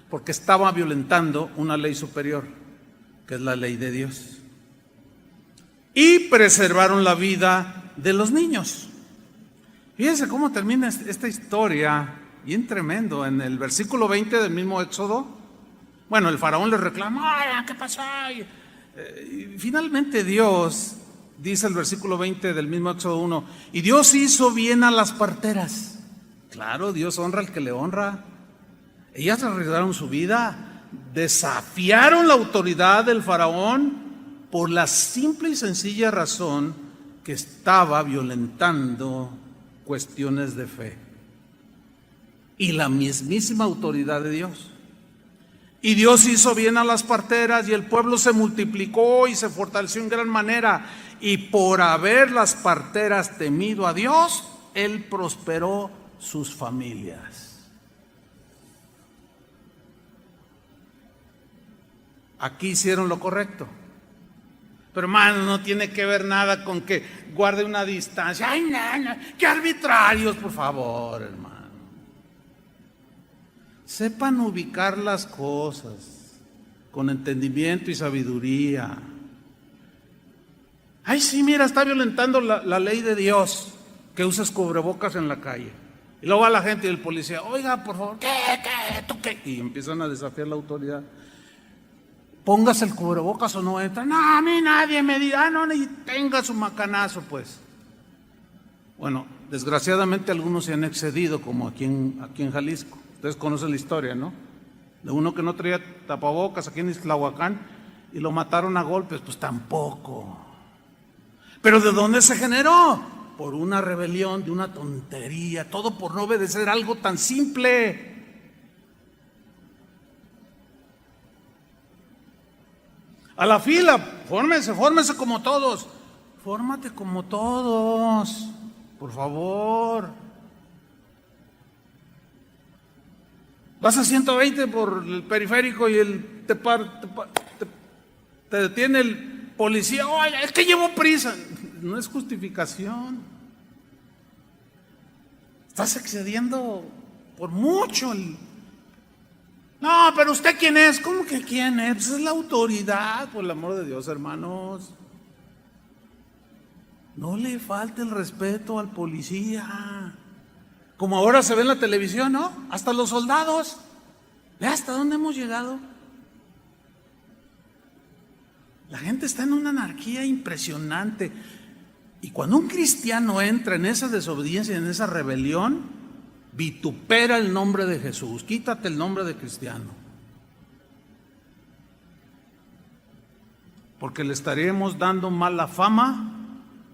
S1: Porque estaba violentando una ley superior, que es la ley de Dios. Y preservaron la vida de los niños. Fíjense cómo termina esta historia, bien tremendo. En el versículo 20 del mismo Éxodo, bueno, el faraón le reclama: ¡ay, qué pasó! Y finalmente Dios, dice el versículo 20 del mismo Éxodo 1, y Dios hizo bien a las parteras. Claro, Dios honra al que le honra. Ellas arriesgaron su vida, desafiaron la autoridad del faraón por la simple y sencilla razón que estaba violentando cuestiones de fe y la mismísima autoridad de Dios. Y Dios hizo bien a las parteras y el pueblo se multiplicó y se fortaleció en gran manera. Y por haber las parteras temido a Dios, Él prosperó sus familias. Aquí hicieron lo correcto. Pero hermano, no tiene que ver nada con que guarde una distancia. Ay, no, qué arbitrarios, por favor, hermano. Sepan ubicar las cosas con entendimiento y sabiduría. Ay, sí, mira, está violentando la ley de Dios, que uses cubrebocas en la calle. Y luego va la gente y el policía: oiga, por favor, ¿qué? ¿Tú qué? Y empiezan a desafiar la autoridad. Póngase el cubrebocas o no entra. No, a mí nadie me diga, no, ni tenga su macanazo, pues. Bueno, desgraciadamente algunos se han excedido, como aquí en Jalisco. Ustedes conocen la historia, ¿no? de uno que no traía tapabocas aquí en Ixtlahuacán y lo mataron a golpes, pues tampoco. ¿Pero de dónde se generó? Por una rebelión, de una tontería, todo por no obedecer algo tan simple. A la fila, fórmese como todos. Fórmate como todos, por favor. Vas a 120 por el periférico y te detiene el policía. Oye, es que llevo prisa. No es justificación. Estás excediendo por mucho. No, pero ¿usted quién es? ¿Cómo que quién es? Pues es la autoridad, por el amor de Dios, hermanos. No le falte el respeto al policía. Como ahora se ve en la televisión, ¿no? Hasta los soldados. Ve hasta dónde hemos llegado. La gente está en una anarquía impresionante. Y cuando un cristiano entra en esa desobediencia, en esa rebelión, vitupera el nombre de Jesús. Quítate el nombre de cristiano. Porque le estaríamos dando mala fama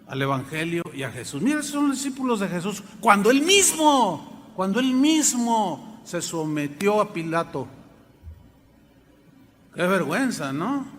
S1: al Evangelio y a Jesús. Mira, esos son los discípulos de Jesús. Cuando él mismo se sometió a Pilato. Qué vergüenza, ¿no?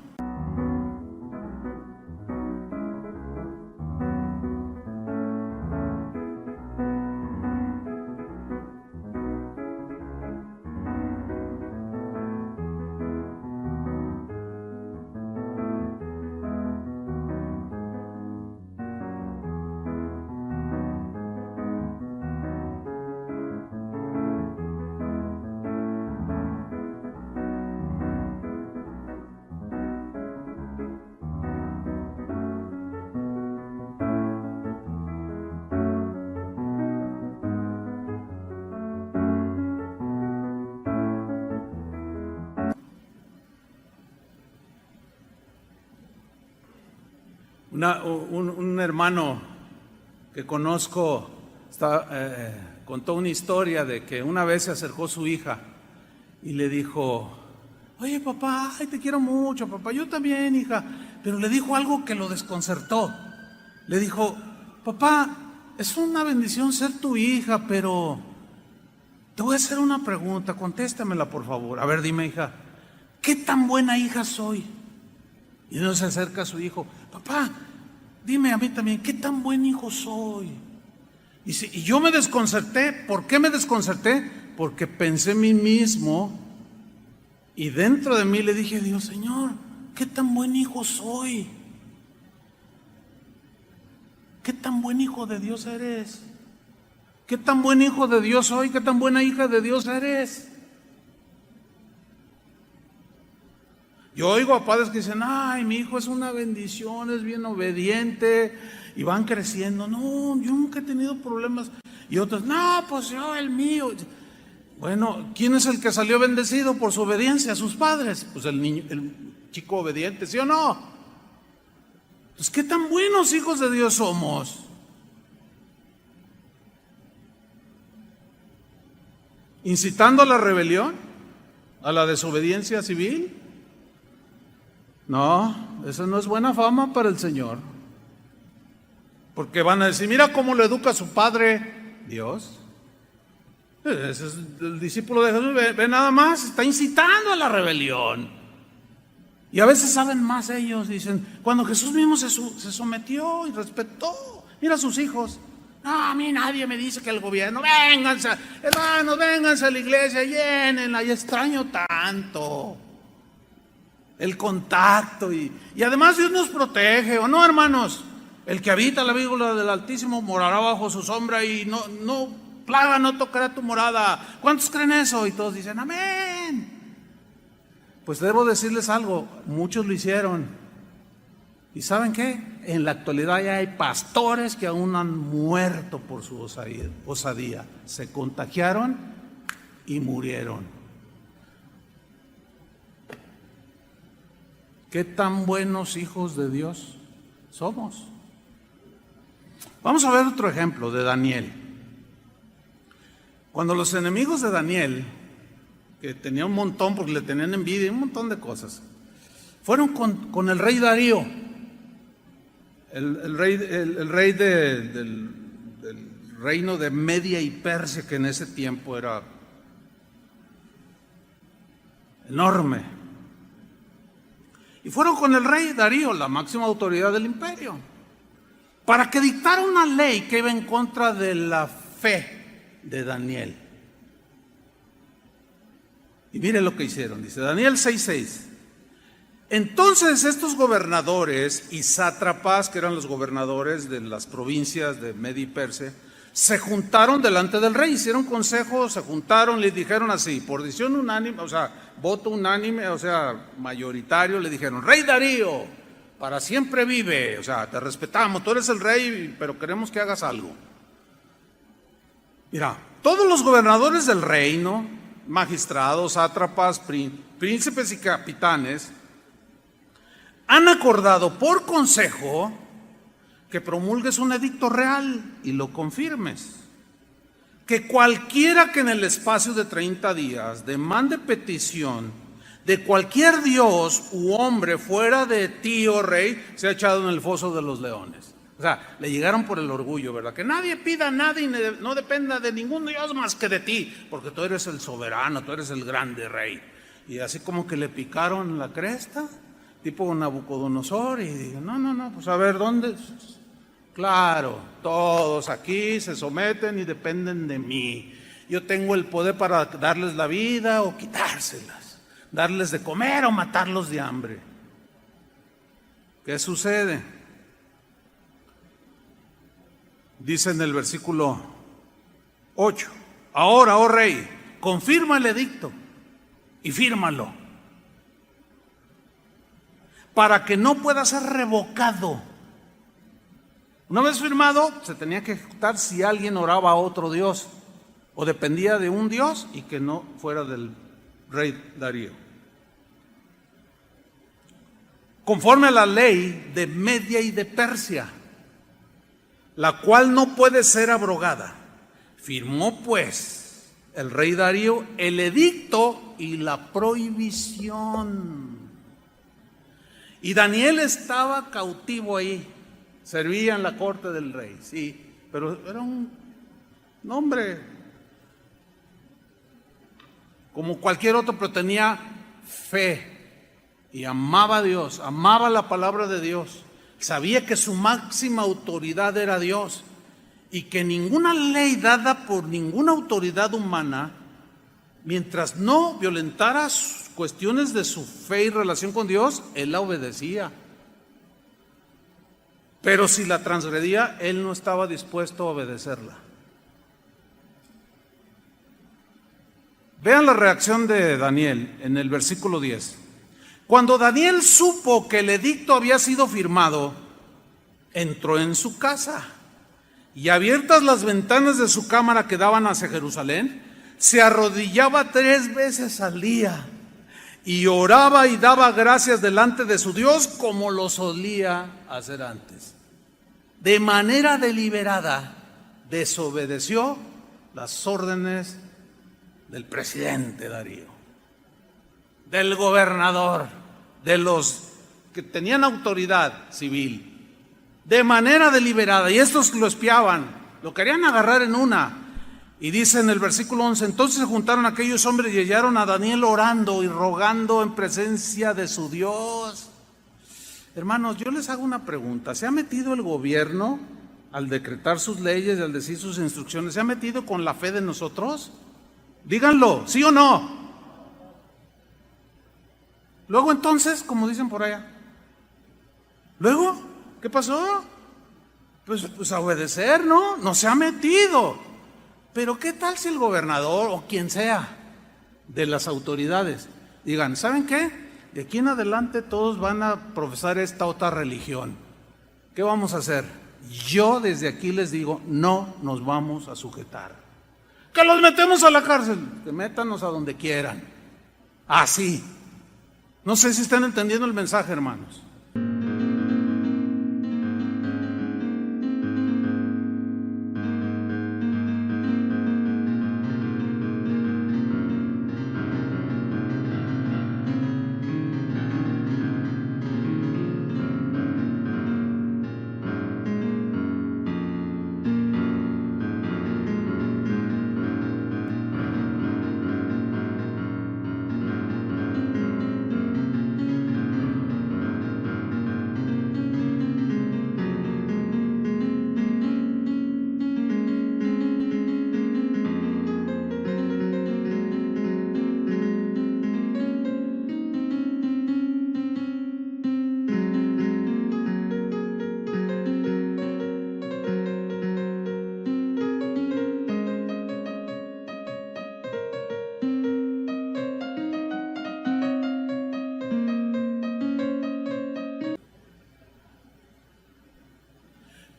S1: Un hermano que conozco contó una historia de que una vez se acercó su hija y le dijo: oye papá, ay, te quiero mucho papá, yo también hija, pero le dijo algo que lo desconcertó. Le dijo: papá, es una bendición ser tu hija, pero te voy a hacer una pregunta, contéstamela por favor. A ver, dime hija, ¿qué tan buena hija soy? Y uno se acerca a su hijo: papá, dime a mí también, ¿qué tan buen hijo soy? Y yo me desconcerté. ¿Por qué me desconcerté? Porque pensé en mí mismo y dentro de mí le dije: Dios, Señor, ¿qué tan buen hijo soy? ¿Qué tan buen hijo de Dios eres? ¿Qué tan buen hijo de Dios soy? ¿Qué tan buena hija de Dios eres? Yo oigo a padres que dicen: ay, mi hijo es una bendición, es bien obediente, y van creciendo. No, yo nunca he tenido problemas. Y otros: no, pues yo, el mío. Bueno, ¿quién es el que salió bendecido por su obediencia a sus padres? Pues el niño, el chico obediente, ¿sí o no? Pues qué tan buenos hijos de Dios somos. ¿Incitando a la rebelión? ¿A la desobediencia civil? No, eso no es buena fama para el Señor. Porque van a decir: mira cómo lo educa su padre, Dios. Ese es el discípulo de Jesús, ve nada más, está incitando a la rebelión. Y a veces saben más ellos, dicen: cuando Jesús mismo se sometió y respetó, mira a sus hijos. No, a mí nadie me dice que el gobierno, vénganse, hermanos, vénganse a la iglesia, llénenla, y extraño tanto el contacto, y además Dios nos protege, ¿o no, hermanos? El que habita la víbora del Altísimo morará bajo su sombra, y no plaga no tocará tu morada. ¿Cuántos creen eso? Y todos dicen: amén. Pues debo decirles algo, muchos lo hicieron. ¿Y saben qué? En la actualidad ya hay pastores que aún han muerto por su osadía. Se contagiaron y murieron. ¿Qué tan buenos hijos de Dios somos? Vamos a ver otro ejemplo de Daniel. Cuando los enemigos de Daniel que tenía un montón porque le tenían envidia y un montón de cosas. Fueron con el rey Darío, el rey del reino de Media y Persia, que en ese tiempo era enorme. Y fueron con el rey Darío, la máxima autoridad del imperio, para que dictara una ley que iba en contra de la fe de Daniel. Y mire lo que hicieron, dice Daniel 6:6. Entonces estos gobernadores y sátrapas, que eran los gobernadores de las provincias de Media y Persia, se juntaron delante del rey, hicieron consejo, se juntaron, le dijeron así, por decisión unánime, o sea, voto unánime, o sea, mayoritario, le dijeron: Rey Darío, para siempre vive, o sea, te respetamos, tú eres el rey, pero queremos que hagas algo. Mira, todos los gobernadores del reino, magistrados, sátrapas, príncipes y capitanes, han acordado por consejo que promulgues un edicto real y lo confirmes. Que cualquiera que en el espacio de 30 días demande petición de cualquier dios u hombre fuera de ti, oh rey, sea echado en el foso de los leones. O sea, le llegaron por el orgullo, ¿verdad? Que nadie pida nada y no dependa de ningún dios más que de ti, porque tú eres el soberano, tú eres el grande rey. Y así como que le picaron la cresta, tipo Nabucodonosor, y dijo: no, pues a ver, ¿dónde? Claro, todos aquí se someten y dependen de mí. Yo tengo el poder para darles la vida o quitárselas, darles de comer o matarlos de hambre. ¿Qué sucede? Dice en el versículo 8: Ahora, oh rey, confirma el edicto y fírmalo, para que no pueda ser revocado. Una vez firmado, se tenía que ejecutar si alguien oraba a otro dios o dependía de un dios y que no fuera del rey Darío. Conforme a la ley de Media y de Persia, la cual no puede ser abrogada, firmó pues el rey Darío el edicto y la prohibición. Y Daniel estaba cautivo ahí. Servía en la corte del rey, sí, pero era un hombre como cualquier otro, pero tenía fe y amaba a Dios, amaba la palabra de Dios. Sabía que su máxima autoridad era Dios y que ninguna ley dada por ninguna autoridad humana, mientras no violentara cuestiones de su fe y relación con Dios, él la obedecía. Pero si la transgredía, él no estaba dispuesto a obedecerla. Vean la reacción de Daniel en el versículo 10. Cuando Daniel supo que el edicto había sido firmado, entró en su casa y, abiertas las ventanas de su cámara que daban hacia Jerusalén, se arrodillaba 3 veces al día y oraba y daba gracias delante de su Dios como lo solía hacer antes. De manera deliberada desobedeció las órdenes del presidente Darío, del gobernador, de los que tenían autoridad civil. De manera deliberada, y estos lo espiaban, lo querían agarrar en una. Y dice en el versículo 11: entonces se juntaron aquellos hombres y hallaron a Daniel orando y rogando en presencia de su Dios. Hermanos, yo les hago una pregunta. ¿Se ha metido el gobierno al decretar sus leyes y al decir sus instrucciones? ¿Se ha metido con la fe de nosotros? Díganlo, ¿sí o no? Luego entonces, como dicen por allá, luego, ¿qué pasó? Pues a obedecer, ¿no? No se ha metido. Pero ¿qué tal si el gobernador o quien sea de las autoridades digan: ¿saben qué? De aquí en adelante todos van a profesar esta otra religión. ¿Qué vamos a hacer? Yo desde aquí les digo: no nos vamos a sujetar. Que los metemos a la cárcel, que métanos a donde quieran. Así. No sé si están entendiendo el mensaje, hermanos.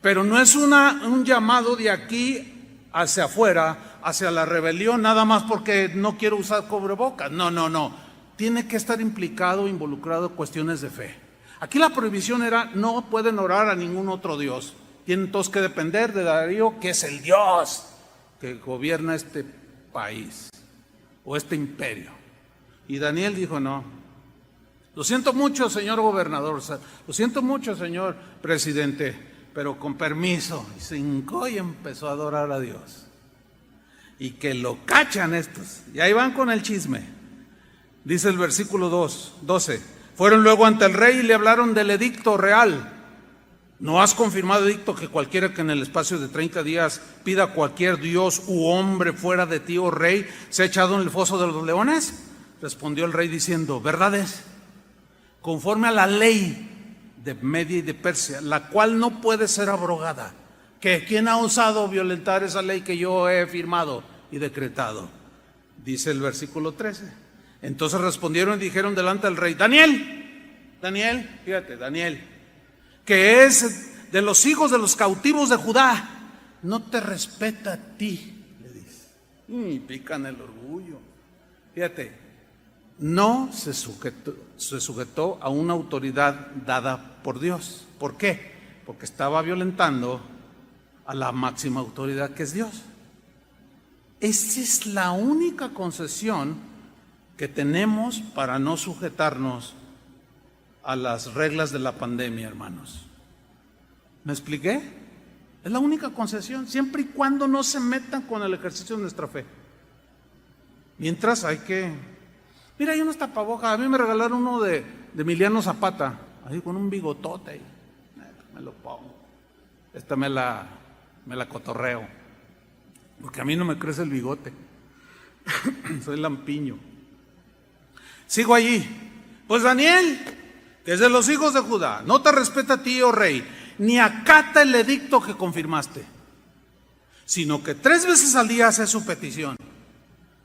S1: Pero no es un llamado de aquí hacia afuera, hacia la rebelión, nada más porque no quiero usar cubrebocas. No. Tiene que estar implicado, involucrado en cuestiones de fe. Aquí la prohibición era: no pueden orar a ningún otro Dios. Tienen todos que depender de Darío, que es el Dios que gobierna este país o este imperio. Y Daniel dijo: no, lo siento mucho, señor gobernador, lo siento mucho, señor presidente, pero con permiso. Y se hincó y empezó a adorar a Dios. Y que lo cachan estos. Y ahí van con el chisme. Dice el versículo 12: fueron luego ante el rey y le hablaron del edicto real. ¿No has confirmado edicto que cualquiera que en el espacio de 30 días pida a cualquier dios u hombre fuera de ti, oh rey, sea echado en el foso de los leones? Respondió el rey diciendo: verdad es, conforme a la ley de Media y de Persia, la cual no puede ser abrogada. ¿Que quién ha osado violentar esa ley que yo he firmado y decretado? Dice el versículo 13. Entonces respondieron y dijeron delante del rey: Daniel, fíjate, Daniel, que es de los hijos de los cautivos de Judá, no te respeta a ti, le dice. Y pican el orgullo. Fíjate, no se sujetó a una autoridad dada por Dios. ¿Por qué? Porque estaba violentando a la máxima autoridad, que es Dios. Esa es la única concesión que tenemos para no sujetarnos a las reglas de la pandemia, hermanos. ¿Me expliqué? Es la única concesión, siempre y cuando no se metan con el ejercicio de nuestra fe. Mientras hay que... Mira, hay unos tapabocas. A mí me regalaron uno de Emiliano Zapata, ahí con un bigotote. Ahí. Me lo pongo. Esta me la cotorreo, porque a mí no me crece el bigote. Soy lampiño. Sigo allí. Pues Daniel, que es de los hijos de Judá, no te respeta a ti, oh rey, ni acata el edicto que confirmaste, sino que 3 veces al día hace su petición.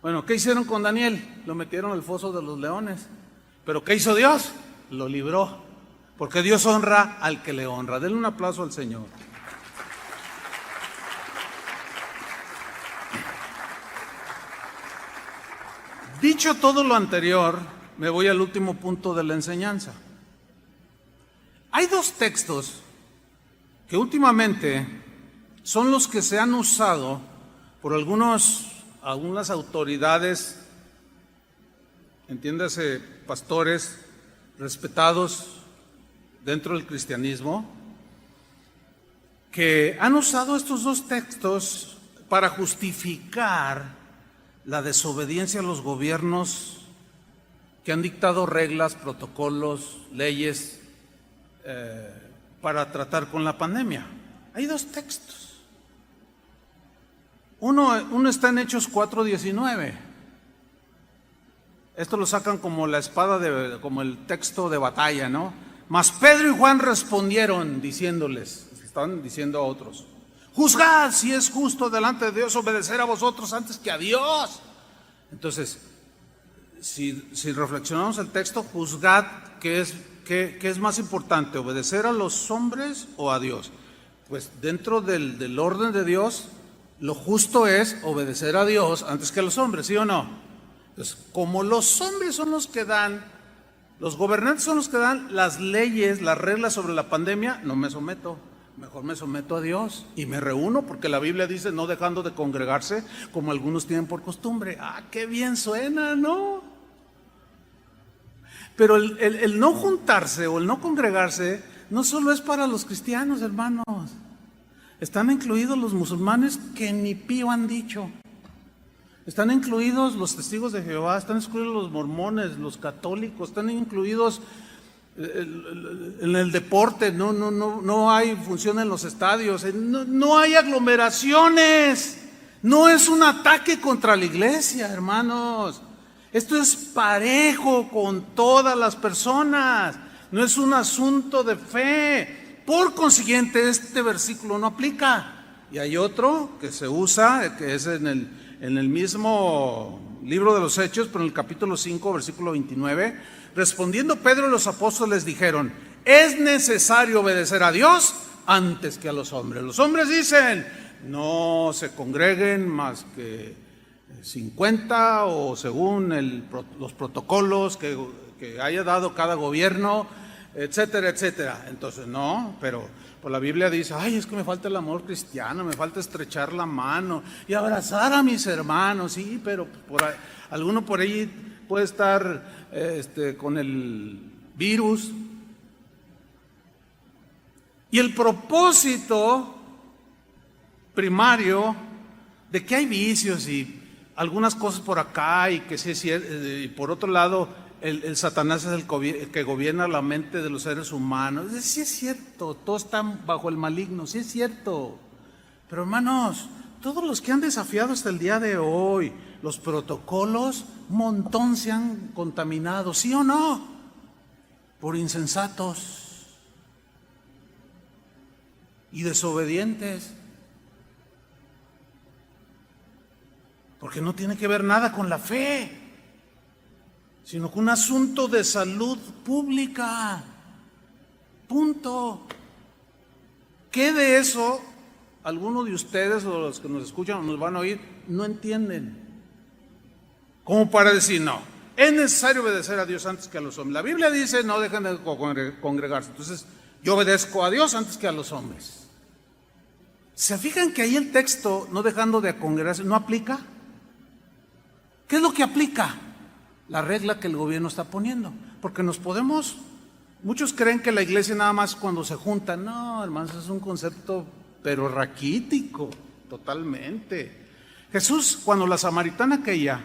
S1: Bueno, ¿qué hicieron con Daniel? Lo metieron al foso de los leones. ¿Pero qué hizo Dios? Lo libró, porque Dios honra al que le honra. Denle un aplauso al Señor. Dicho todo lo anterior, me voy al último punto de la enseñanza. Hay 2 textos que últimamente son los que se han usado por algunas autoridades, entiéndase, pastores respetados dentro del cristianismo, que han usado estos 2 textos para justificar la desobediencia a los gobiernos que han dictado reglas, protocolos, leyes para tratar con la pandemia. Hay 2 textos. Uno está en Hechos 4:19. Esto lo sacan como la espada, como el texto de batalla, ¿no? Mas Pedro y Juan respondieron diciéndoles, estaban diciendo a otros: juzgad si es justo delante de Dios obedecer a vosotros antes que a Dios. Entonces, si reflexionamos el texto, juzgad, ¿qué es más importante? ¿Obedecer a los hombres o a Dios? Pues dentro del orden de Dios, lo justo es obedecer a Dios antes que a los hombres, ¿sí o no? Entonces, como los hombres son los que dan, los gobernantes son los que dan las leyes, las reglas sobre la pandemia, no me someto. Mejor me someto a Dios y me reúno, porque la Biblia dice: no dejando de congregarse como algunos tienen por costumbre. Ah, qué bien suena, ¿no? Pero el no juntarse o el no congregarse no solo es para los cristianos, hermanos. Están incluidos los musulmanes, que ni pío han dicho. Están incluidos los testigos de Jehová, están incluidos los mormones, los católicos, están incluidos en el deporte. No hay función en los estadios, no hay aglomeraciones. No es un ataque contra la iglesia, hermanos. Esto es parejo con todas las personas, no es un asunto de fe. Por consiguiente, este versículo no aplica. Y hay otro que se usa, que es en el mismo libro de los Hechos, pero en el capítulo 5, versículo 29. Respondiendo Pedro y los apóstoles dijeron: es necesario obedecer a Dios antes que a los hombres. Los hombres dicen, no se congreguen más que 50 o según los protocolos que haya dado cada gobierno, etcétera, etcétera. Entonces, no, pero pues la Biblia dice, ay, es que me falta el amor cristiano, me falta estrechar la mano y abrazar a mis hermanos. Sí, pero alguno por ahí puede estar con el virus. Y el propósito primario de que hay vicios y algunas cosas por acá y que sí es cierto, y por otro lado el Satanás es el que gobierna la mente de los seres humanos. Sí es cierto, todos están bajo el maligno, sí es cierto. Pero hermanos, todos los que han desafiado hasta el día de hoy los protocolos, un montón se han contaminado, ¿sí o no? Por insensatos y desobedientes. Porque no tiene que ver nada con la fe, sino con un asunto de salud pública. Punto. ¿Qué de eso algunos de ustedes o los que nos escuchan o nos van a oír no entienden? Como para decir, no, es necesario obedecer a Dios antes que a los hombres. La Biblia dice, no dejen de congregarse. Entonces, yo obedezco a Dios antes que a los hombres. ¿Se fijan que ahí el texto, no dejando de congregarse, no aplica? ¿Qué es lo que aplica? La regla que el gobierno está poniendo. Porque muchos creen que la iglesia nada más cuando se juntan. No, hermanos, es un concepto pero raquítico, totalmente. Jesús, cuando la samaritana aquella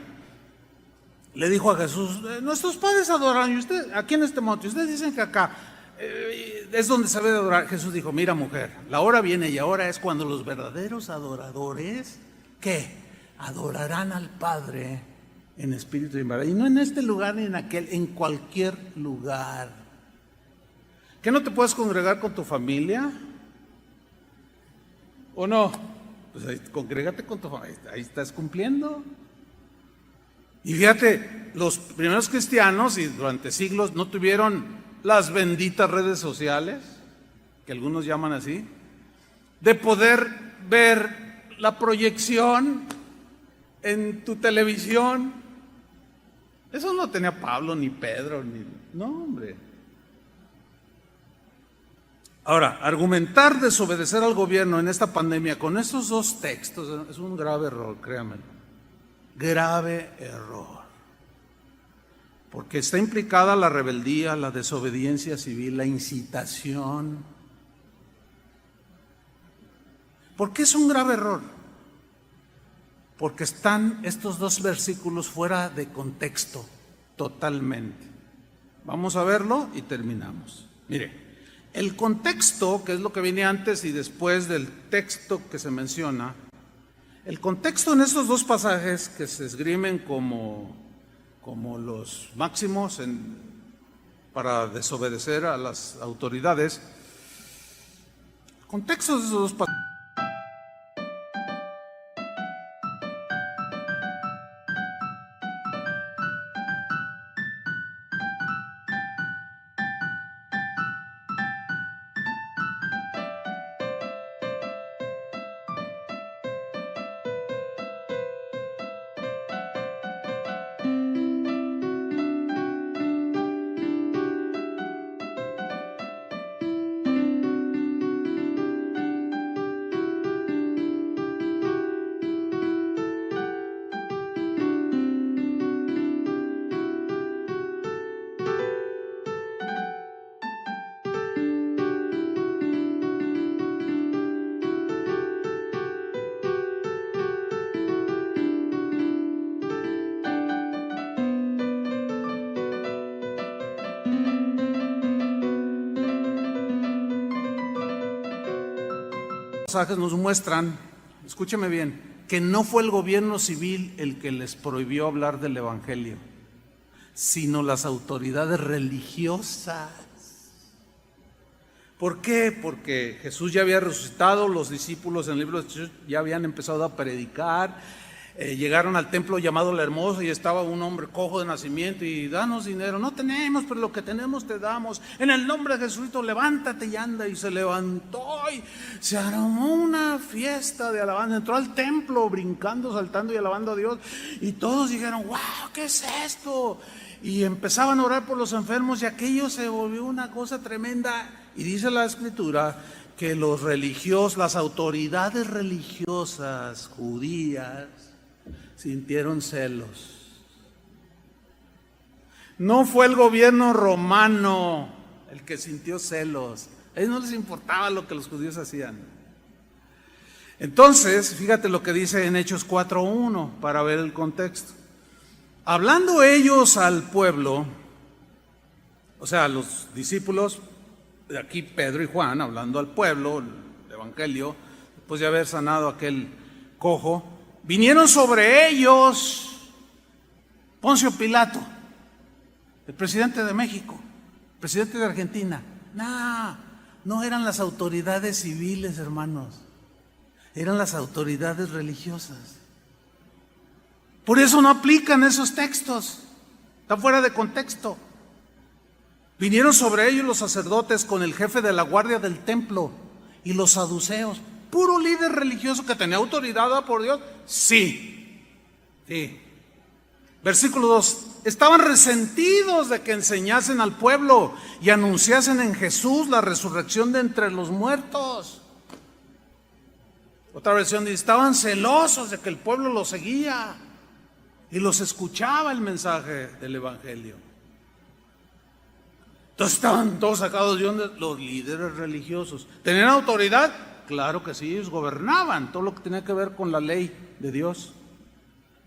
S1: le dijo a Jesús, nuestros padres adoran, y usted, aquí en este monte, ustedes dicen que acá es donde se debe de adorar. Jesús dijo, mira mujer, la hora viene y ahora es cuando los verdaderos adoradores, ¿qué? Adorarán al Padre en espíritu y en verdad. Y no en este lugar ni en aquel, en cualquier lugar. ¿Que no te puedes congregar con tu familia? ¿O no? Pues ahí, congrégate con tu familia, ahí estás cumpliendo. Y fíjate, los primeros cristianos y durante siglos no tuvieron las benditas redes sociales, que algunos llaman así, de poder ver la proyección en tu televisión. Eso no tenía Pablo ni Pedro, no, hombre. Ahora, argumentar desobedecer al gobierno en esta pandemia con estos dos textos es un grave error, créanme. Grave error. Porque está implicada la rebeldía, la desobediencia civil, la incitación. ¿Por qué es un grave error? Porque están estos dos versículos fuera de contexto, totalmente. Vamos a verlo y terminamos. Mire, el contexto, que es lo que viene antes y después del texto que se menciona, el contexto en estos dos pasajes que se esgrimen como los máximos para desobedecer a las autoridades, el contexto de esos dos pasajes. Pasajes nos muestran, escúcheme bien, que no fue el gobierno civil el que les prohibió hablar del evangelio, sino las autoridades religiosas. ¿Por qué? Porque Jesús ya había resucitado, los discípulos en el libro de Hechos ya habían empezado a predicar, llegaron al templo llamado La Hermosa y estaba un hombre cojo de nacimiento y danos dinero. No tenemos, pero lo que tenemos te damos. En el nombre de Jesucristo, levántate y anda. Y se levantó y se armó una fiesta de alabanza. Entró al templo brincando, saltando y alabando a Dios. Y todos dijeron, wow, ¿qué es esto? Y empezaban a orar por los enfermos y aquello se volvió una cosa tremenda. Y dice la Escritura que los religiosos, las autoridades religiosas judías, sintieron celos. No fue el gobierno romano el que sintió celos. A ellos no les importaba lo que los judíos hacían. Entonces, fíjate lo que dice en Hechos 4:1 para ver el contexto. Hablando ellos al pueblo, o sea, los discípulos, de aquí Pedro y Juan, hablando al pueblo, el evangelio, después de haber sanado a aquel cojo, vinieron sobre ellos Poncio Pilato, el presidente de México, el presidente de Argentina. No eran las autoridades civiles, hermanos, eran las autoridades religiosas. Por eso no aplican esos textos, está fuera de contexto. Vinieron sobre ellos los sacerdotes con el jefe de la guardia del templo y los saduceos, puro líder religioso que tenía autoridad dada por Dios. Sí. Versículo 2. Estaban resentidos de que enseñasen al pueblo y anunciasen en Jesús la resurrección de entre los muertos. Otra versión dice, estaban celosos de que el pueblo los seguía y los escuchaba el mensaje del evangelio. Entonces estaban todos sacados de onda los líderes religiosos. ¿Tenían autoridad? Claro que sí, ellos gobernaban todo lo que tenía que ver con la ley de Dios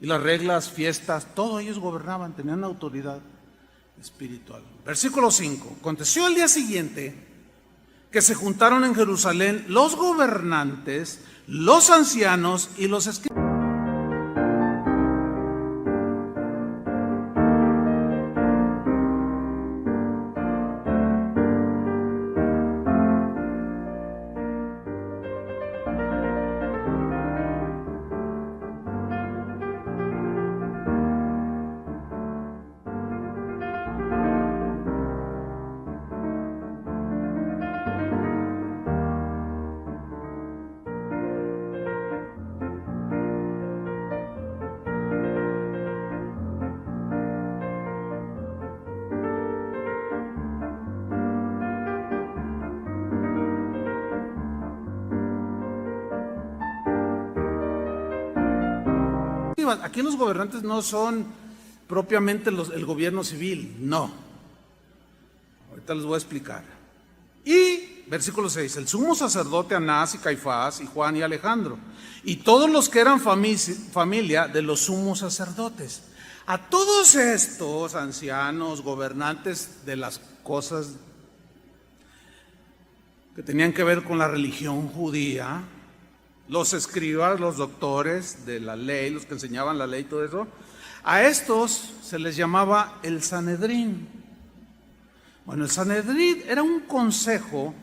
S1: y las reglas, fiestas, todo ellos gobernaban, tenían autoridad espiritual. Versículo 5. Aconteció al día siguiente que se juntaron en Jerusalén los gobernantes, los ancianos y los escribas. Aquí los gobernantes no son propiamente el gobierno civil, no. Ahorita les voy a explicar. Y, versículo 6, el sumo sacerdote Anás y Caifás y Juan y Alejandro, y todos los que eran familia de los sumos sacerdotes. A todos estos ancianos, gobernantes de las cosas que tenían que ver con la religión judía, los escribas, los doctores de la ley, los que enseñaban la ley y todo eso, a estos se les llamaba el Sanedrín. Bueno, el Sanedrín era un consejo,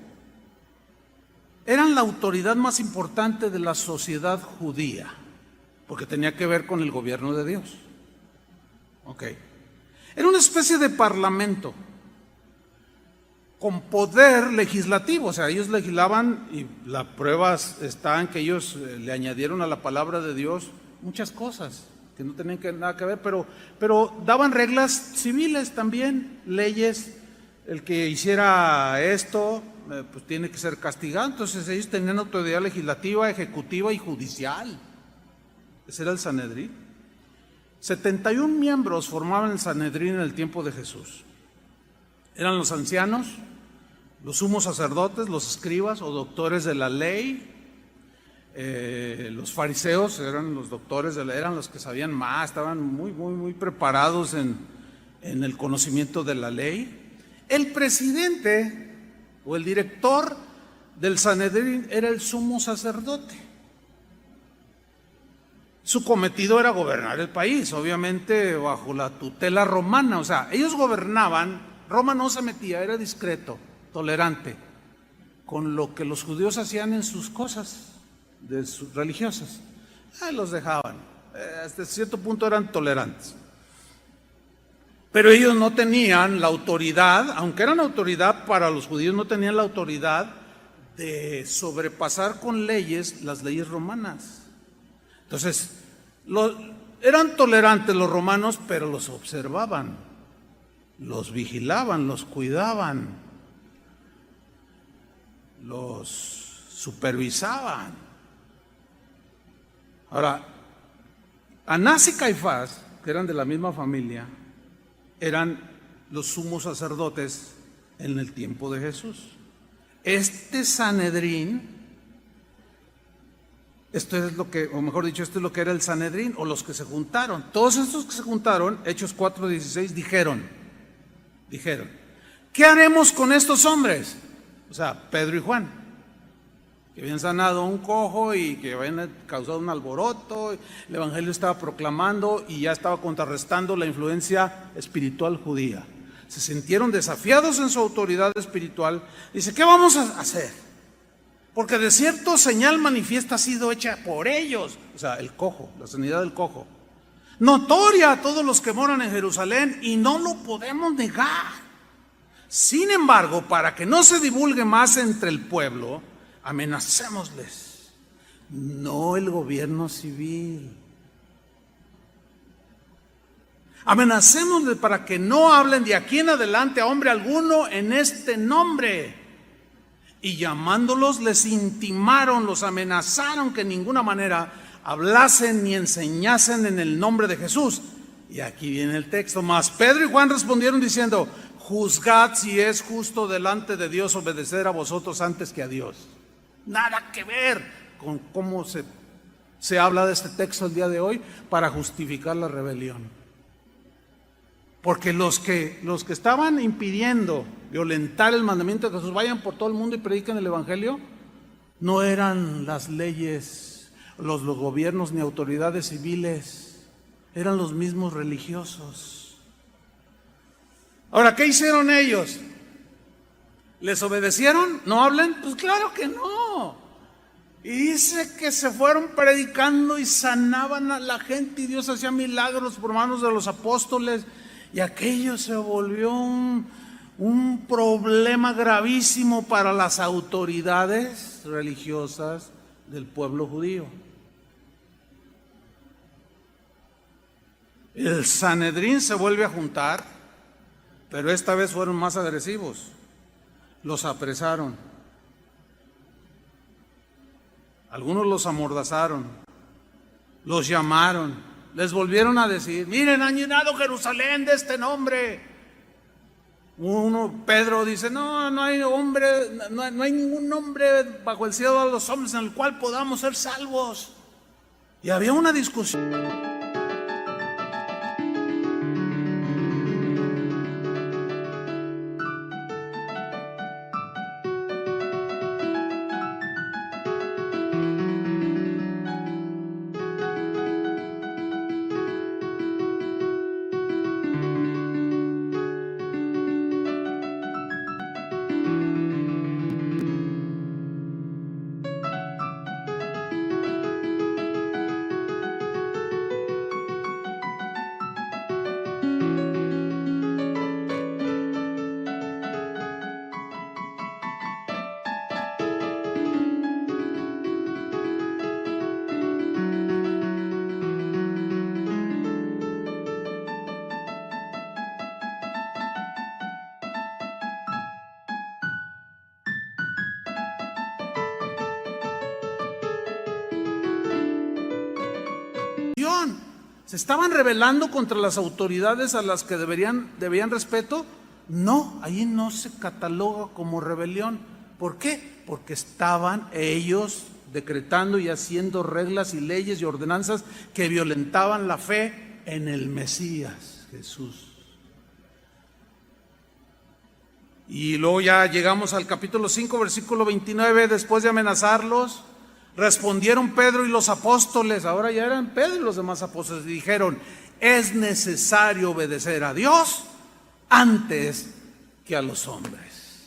S1: eran la autoridad más importante de la sociedad judía, porque tenía que ver con el gobierno de Dios. Era una especie de parlamento con poder legislativo, o sea, ellos legislaban y la prueba está en que ellos le añadieron a la palabra de Dios muchas cosas que no tenían nada que ver, pero daban reglas civiles también, leyes. El que hiciera esto, pues tiene que ser castigado. Entonces ellos tenían autoridad legislativa, ejecutiva y judicial. Ese era el Sanedrín. 71 miembros formaban el Sanedrín en el tiempo de Jesús. Eran los ancianos, los sumos sacerdotes, los escribas o doctores de la ley. Los fariseos eran los doctores de la ley, eran los que sabían más, estaban muy preparados en el conocimiento de la ley. El presidente o el director del Sanedrín era el sumo sacerdote. Su cometido era gobernar el país, obviamente bajo la tutela romana. O sea, ellos gobernaban, Roma no se metía, era discreto, tolerante con lo que los judíos hacían en sus cosas de sus religiosas. Los dejaban. hasta cierto punto eran tolerantes. Pero ellos no tenían la autoridad, aunque eran autoridad para los judíos, no tenían la autoridad de sobrepasar con leyes las leyes romanas. Entonces, eran tolerantes los romanos, pero los observaban, los vigilaban, los cuidaban, los supervisaban. Ahora, Anás y Caifás, que eran de la misma familia, eran los sumos sacerdotes en el tiempo de Jesús. Este Sanedrín, esto es lo que, o mejor dicho, esto es lo que era el Sanedrín, o los que se juntaron. Todos estos que se juntaron, Hechos 4:16, dijeron, ¿qué haremos con estos hombres? O sea, Pedro y Juan, que habían sanado a un cojo y que habían causado un alboroto, el evangelio estaba proclamando y ya estaba contrarrestando la influencia espiritual judía. Se sintieron desafiados en su autoridad espiritual. Dice, ¿qué vamos a hacer? Porque de cierto señal manifiesta ha sido hecha por ellos, o sea, el cojo, la sanidad del cojo, notoria a todos los que moran en Jerusalén, y no lo podemos negar. Sin embargo, para que no se divulgue más entre el pueblo, amenacémosles, no el gobierno civil. Amenacémosles para que no hablen de aquí en adelante a hombre alguno en este nombre. Y llamándolos les intimaron, los amenazaron que en ninguna manera hablasen ni enseñasen en el nombre de Jesús. Y aquí viene el texto. Mas Pedro y Juan respondieron diciendo, juzgad si es justo delante de Dios obedecer a vosotros antes que a Dios. Nada que ver con cómo se habla de este texto el día de hoy para justificar la rebelión. Porque los que estaban impidiendo violentar el mandamiento de Jesús, vayan por todo el mundo y prediquen el evangelio, no eran las leyes, los gobiernos ni autoridades civiles, eran los mismos religiosos. Ahora, ¿qué hicieron ellos? ¿Les obedecieron? ¿No hablen? Pues claro que no. Y dice que se fueron predicando y sanaban a la gente y Dios hacía milagros por manos de los apóstoles. Y aquello se volvió un problema gravísimo para las autoridades religiosas del pueblo judío. El Sanedrín se vuelve a juntar, pero esta vez fueron más agresivos. Los apresaron. Algunos los amordazaron, los llamaron. Les volvieron a decir, miren, han llenado Jerusalén de este nombre. Pedro dice, no hay hombre, no hay ningún nombre bajo el cielo de los hombres en el cual podamos ser salvos. Y había una discusión. ¿Se estaban rebelando contra las autoridades a las que debían respeto? No, ahí no se cataloga como rebelión. ¿Por qué? Porque estaban ellos decretando y haciendo reglas y leyes y ordenanzas que violentaban la fe en el Mesías, Jesús. Y luego ya llegamos al capítulo 5, versículo 29, después de amenazarlos, respondieron Pedro y los apóstoles, ahora ya eran Pedro y los demás apóstoles, y dijeron, es necesario obedecer a Dios antes que a los hombres.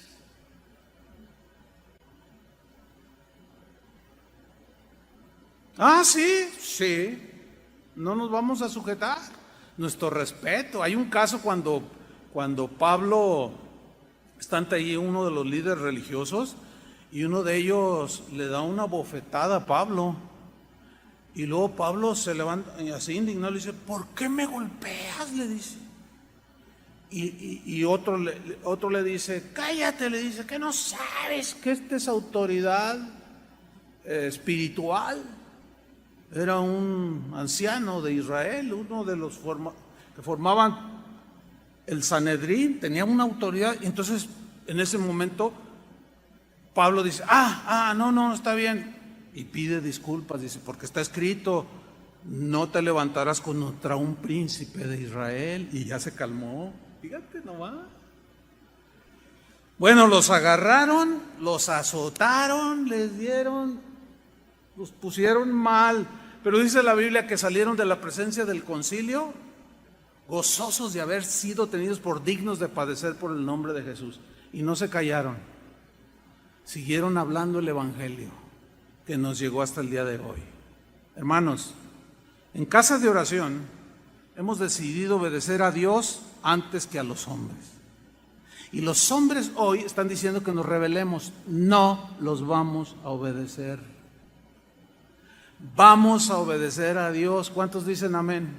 S1: Ah, sí. no nos vamos a sujetar. Nuestro respeto. Hay un caso cuando Pablo está ante ahí uno de los líderes religiosos y uno de ellos le da una bofetada a Pablo. Y luego Pablo se levanta así indignado y le dice: ¿por qué me golpeas? Le dice. Y otro le dice: cállate, le dice, que no sabes que esta es autoridad espiritual. Era un anciano de Israel, uno de los que formaban el Sanedrín, tenía una autoridad. Y entonces en ese momento Pablo dice: no, está bien. Y pide disculpas, dice, porque está escrito: no te levantarás contra un príncipe de Israel. Y ya se calmó. Fíjate nomás. Bueno, los agarraron, los azotaron, los pusieron mal. Pero dice la Biblia que salieron de la presencia del concilio gozosos de haber sido tenidos por dignos de padecer por el nombre de Jesús. Y no se callaron. Siguieron hablando el evangelio que nos llegó hasta el día de hoy. Hermanos, en casa de oración hemos decidido obedecer a Dios antes que a los hombres. Y los hombres hoy están diciendo que nos rebelemos. No los vamos a obedecer. Vamos a obedecer a Dios. ¿Cuántos dicen amén?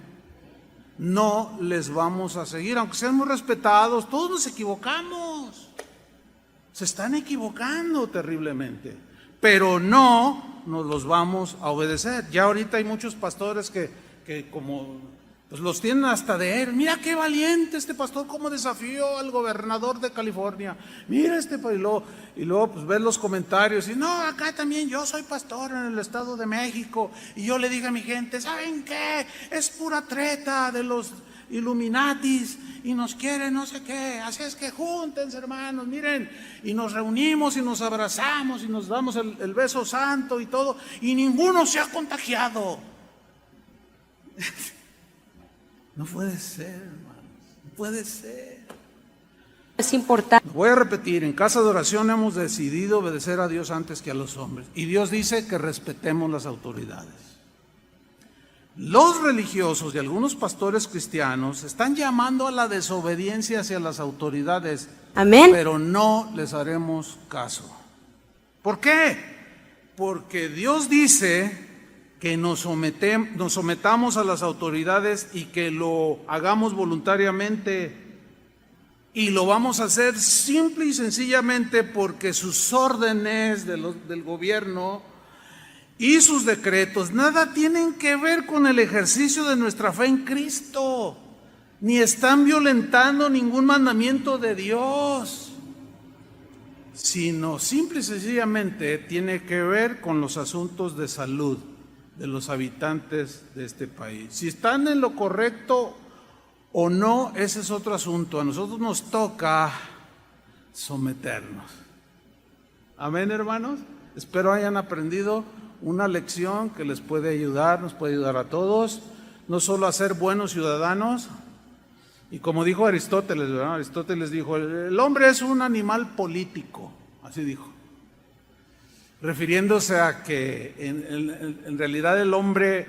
S1: No les vamos a seguir, aunque sean muy respetados. Todos nos equivocamos. Se están equivocando terriblemente, pero no nos los vamos a obedecer. Ya ahorita hay muchos pastores que como pues los tienen hasta de él. Mira qué valiente este pastor, cómo desafió al gobernador de California. Mira y luego pues ves los comentarios y no, acá también yo soy pastor en el Estado de México y yo le digo a mi gente: ¿saben qué? Es pura treta de los Illuminatis y nos quieren no sé qué, así es que júntense, hermanos, miren, y nos reunimos y nos abrazamos y nos damos el beso santo y todo, y ninguno se ha contagiado. No puede ser, hermanos, no puede ser.
S2: Es importante.
S1: Voy a repetir: en casa de oración hemos decidido obedecer a Dios antes que a los hombres, y Dios dice que respetemos las autoridades. Los religiosos y algunos pastores cristianos están llamando a la desobediencia hacia las autoridades.
S2: Amén.
S1: Pero no les haremos caso. ¿Por qué? Porque Dios dice que nos sometamos a las autoridades y que lo hagamos voluntariamente. Y lo vamos a hacer simple y sencillamente porque sus órdenes del gobierno y sus decretos nada tienen que ver con el ejercicio de nuestra fe en Cristo, ni están violentando ningún mandamiento de Dios, sino simple y sencillamente tiene que ver con los asuntos de salud de los habitantes de este país. Si están en lo correcto o no, ese es otro asunto. A nosotros nos toca someternos. Amén, hermanos. Espero hayan aprendido una lección que les puede ayudar, nos puede ayudar a todos, no solo a ser buenos ciudadanos. Y como dijo Aristóteles, ¿verdad? Aristóteles dijo: el hombre es un animal político, así dijo, refiriéndose a que en realidad el hombre,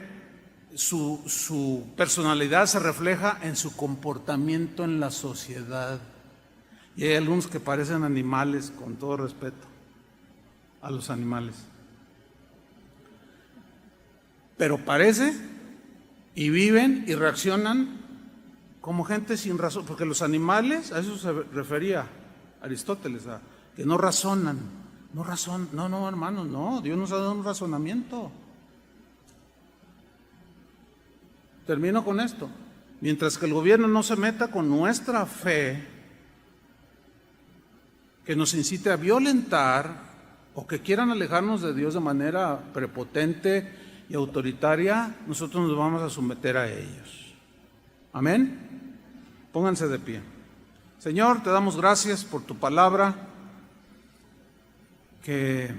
S1: su personalidad se refleja en su comportamiento en la sociedad. Y hay algunos que parecen animales, con todo respeto a los animales, pero parece y viven y reaccionan como gente sin razón, porque los animales, a eso se refería Aristóteles, a que no razonan. No, hermanos, no, Dios nos ha dado un razonamiento. Termino con esto: mientras que el gobierno no se meta con nuestra fe, que nos incite a violentar o que quieran alejarnos de Dios de manera prepotente y autoritaria, nosotros nos vamos a someter a ellos. Amén. Pónganse de pie. Señor, te damos gracias por tu palabra que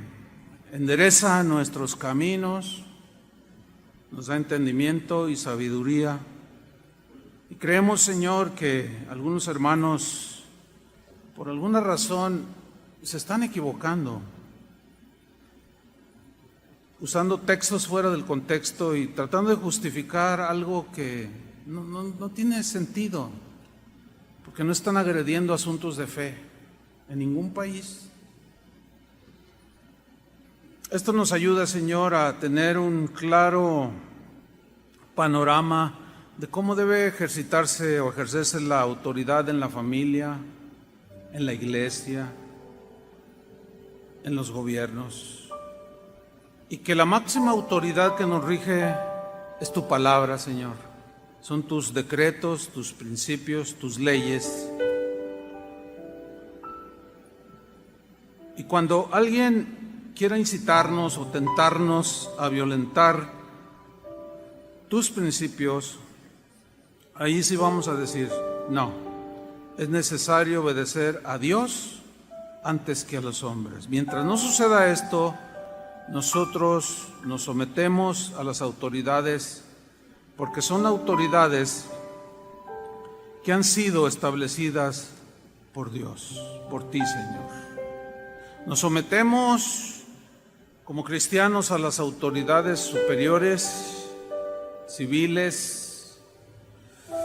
S1: endereza nuestros caminos, nos da entendimiento y sabiduría. Y creemos, Señor, que algunos hermanos, por alguna razón, se están equivocando. usando textos fuera del contexto y tratando de justificar algo que no tiene sentido, porque no están agrediendo asuntos de fe en ningún país. Esto nos ayuda, Señor, a tener un claro panorama de cómo debe ejercitarse o ejercerse la autoridad en la familia, en la iglesia, en los gobiernos. Y que la máxima autoridad que nos rige es tu palabra, Señor. Son tus decretos, tus principios, tus leyes. Y cuando alguien quiera incitarnos o tentarnos a violentar tus principios, ahí sí vamos a decir, no, es necesario obedecer a Dios antes que a los hombres. Mientras no suceda esto, nosotros nos sometemos a las autoridades, porque son autoridades que han sido establecidas por Dios, por ti, Señor. Nos sometemos como cristianos a las autoridades superiores, civiles,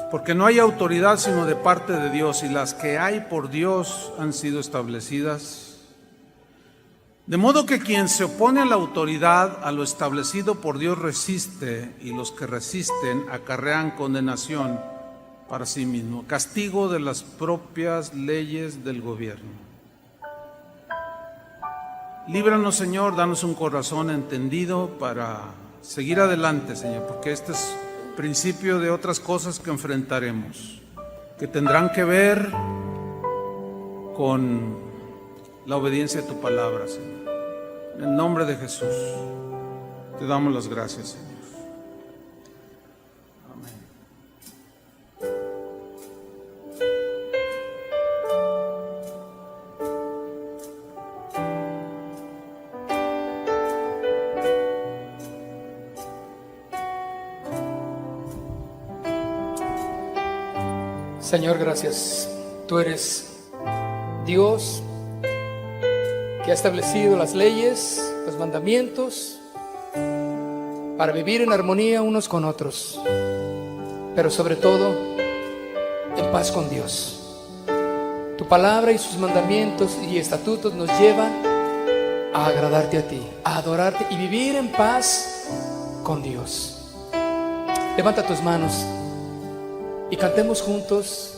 S1: porque no hay autoridad sino de parte de Dios, y las que hay por Dios han sido establecidas. De modo que quien se opone a la autoridad, a lo establecido por Dios, resiste, y los que resisten acarrean condenación para sí mismo, castigo de las propias leyes del gobierno. Líbranos, Señor, danos un corazón entendido para seguir adelante, Señor, porque este es principio de otras cosas que enfrentaremos, que tendrán que ver con la obediencia a tu palabra, Señor. En el nombre de Jesús te damos las gracias, Señor. Amén.
S3: Señor, gracias. Tú eres Dios que ha establecido las leyes, los mandamientos para vivir en armonía unos con otros, pero sobre todo en paz con Dios. Tu palabra y sus mandamientos y estatutos nos llevan a agradarte a ti, a adorarte y vivir en paz con Dios. Levanta tus manos y cantemos juntos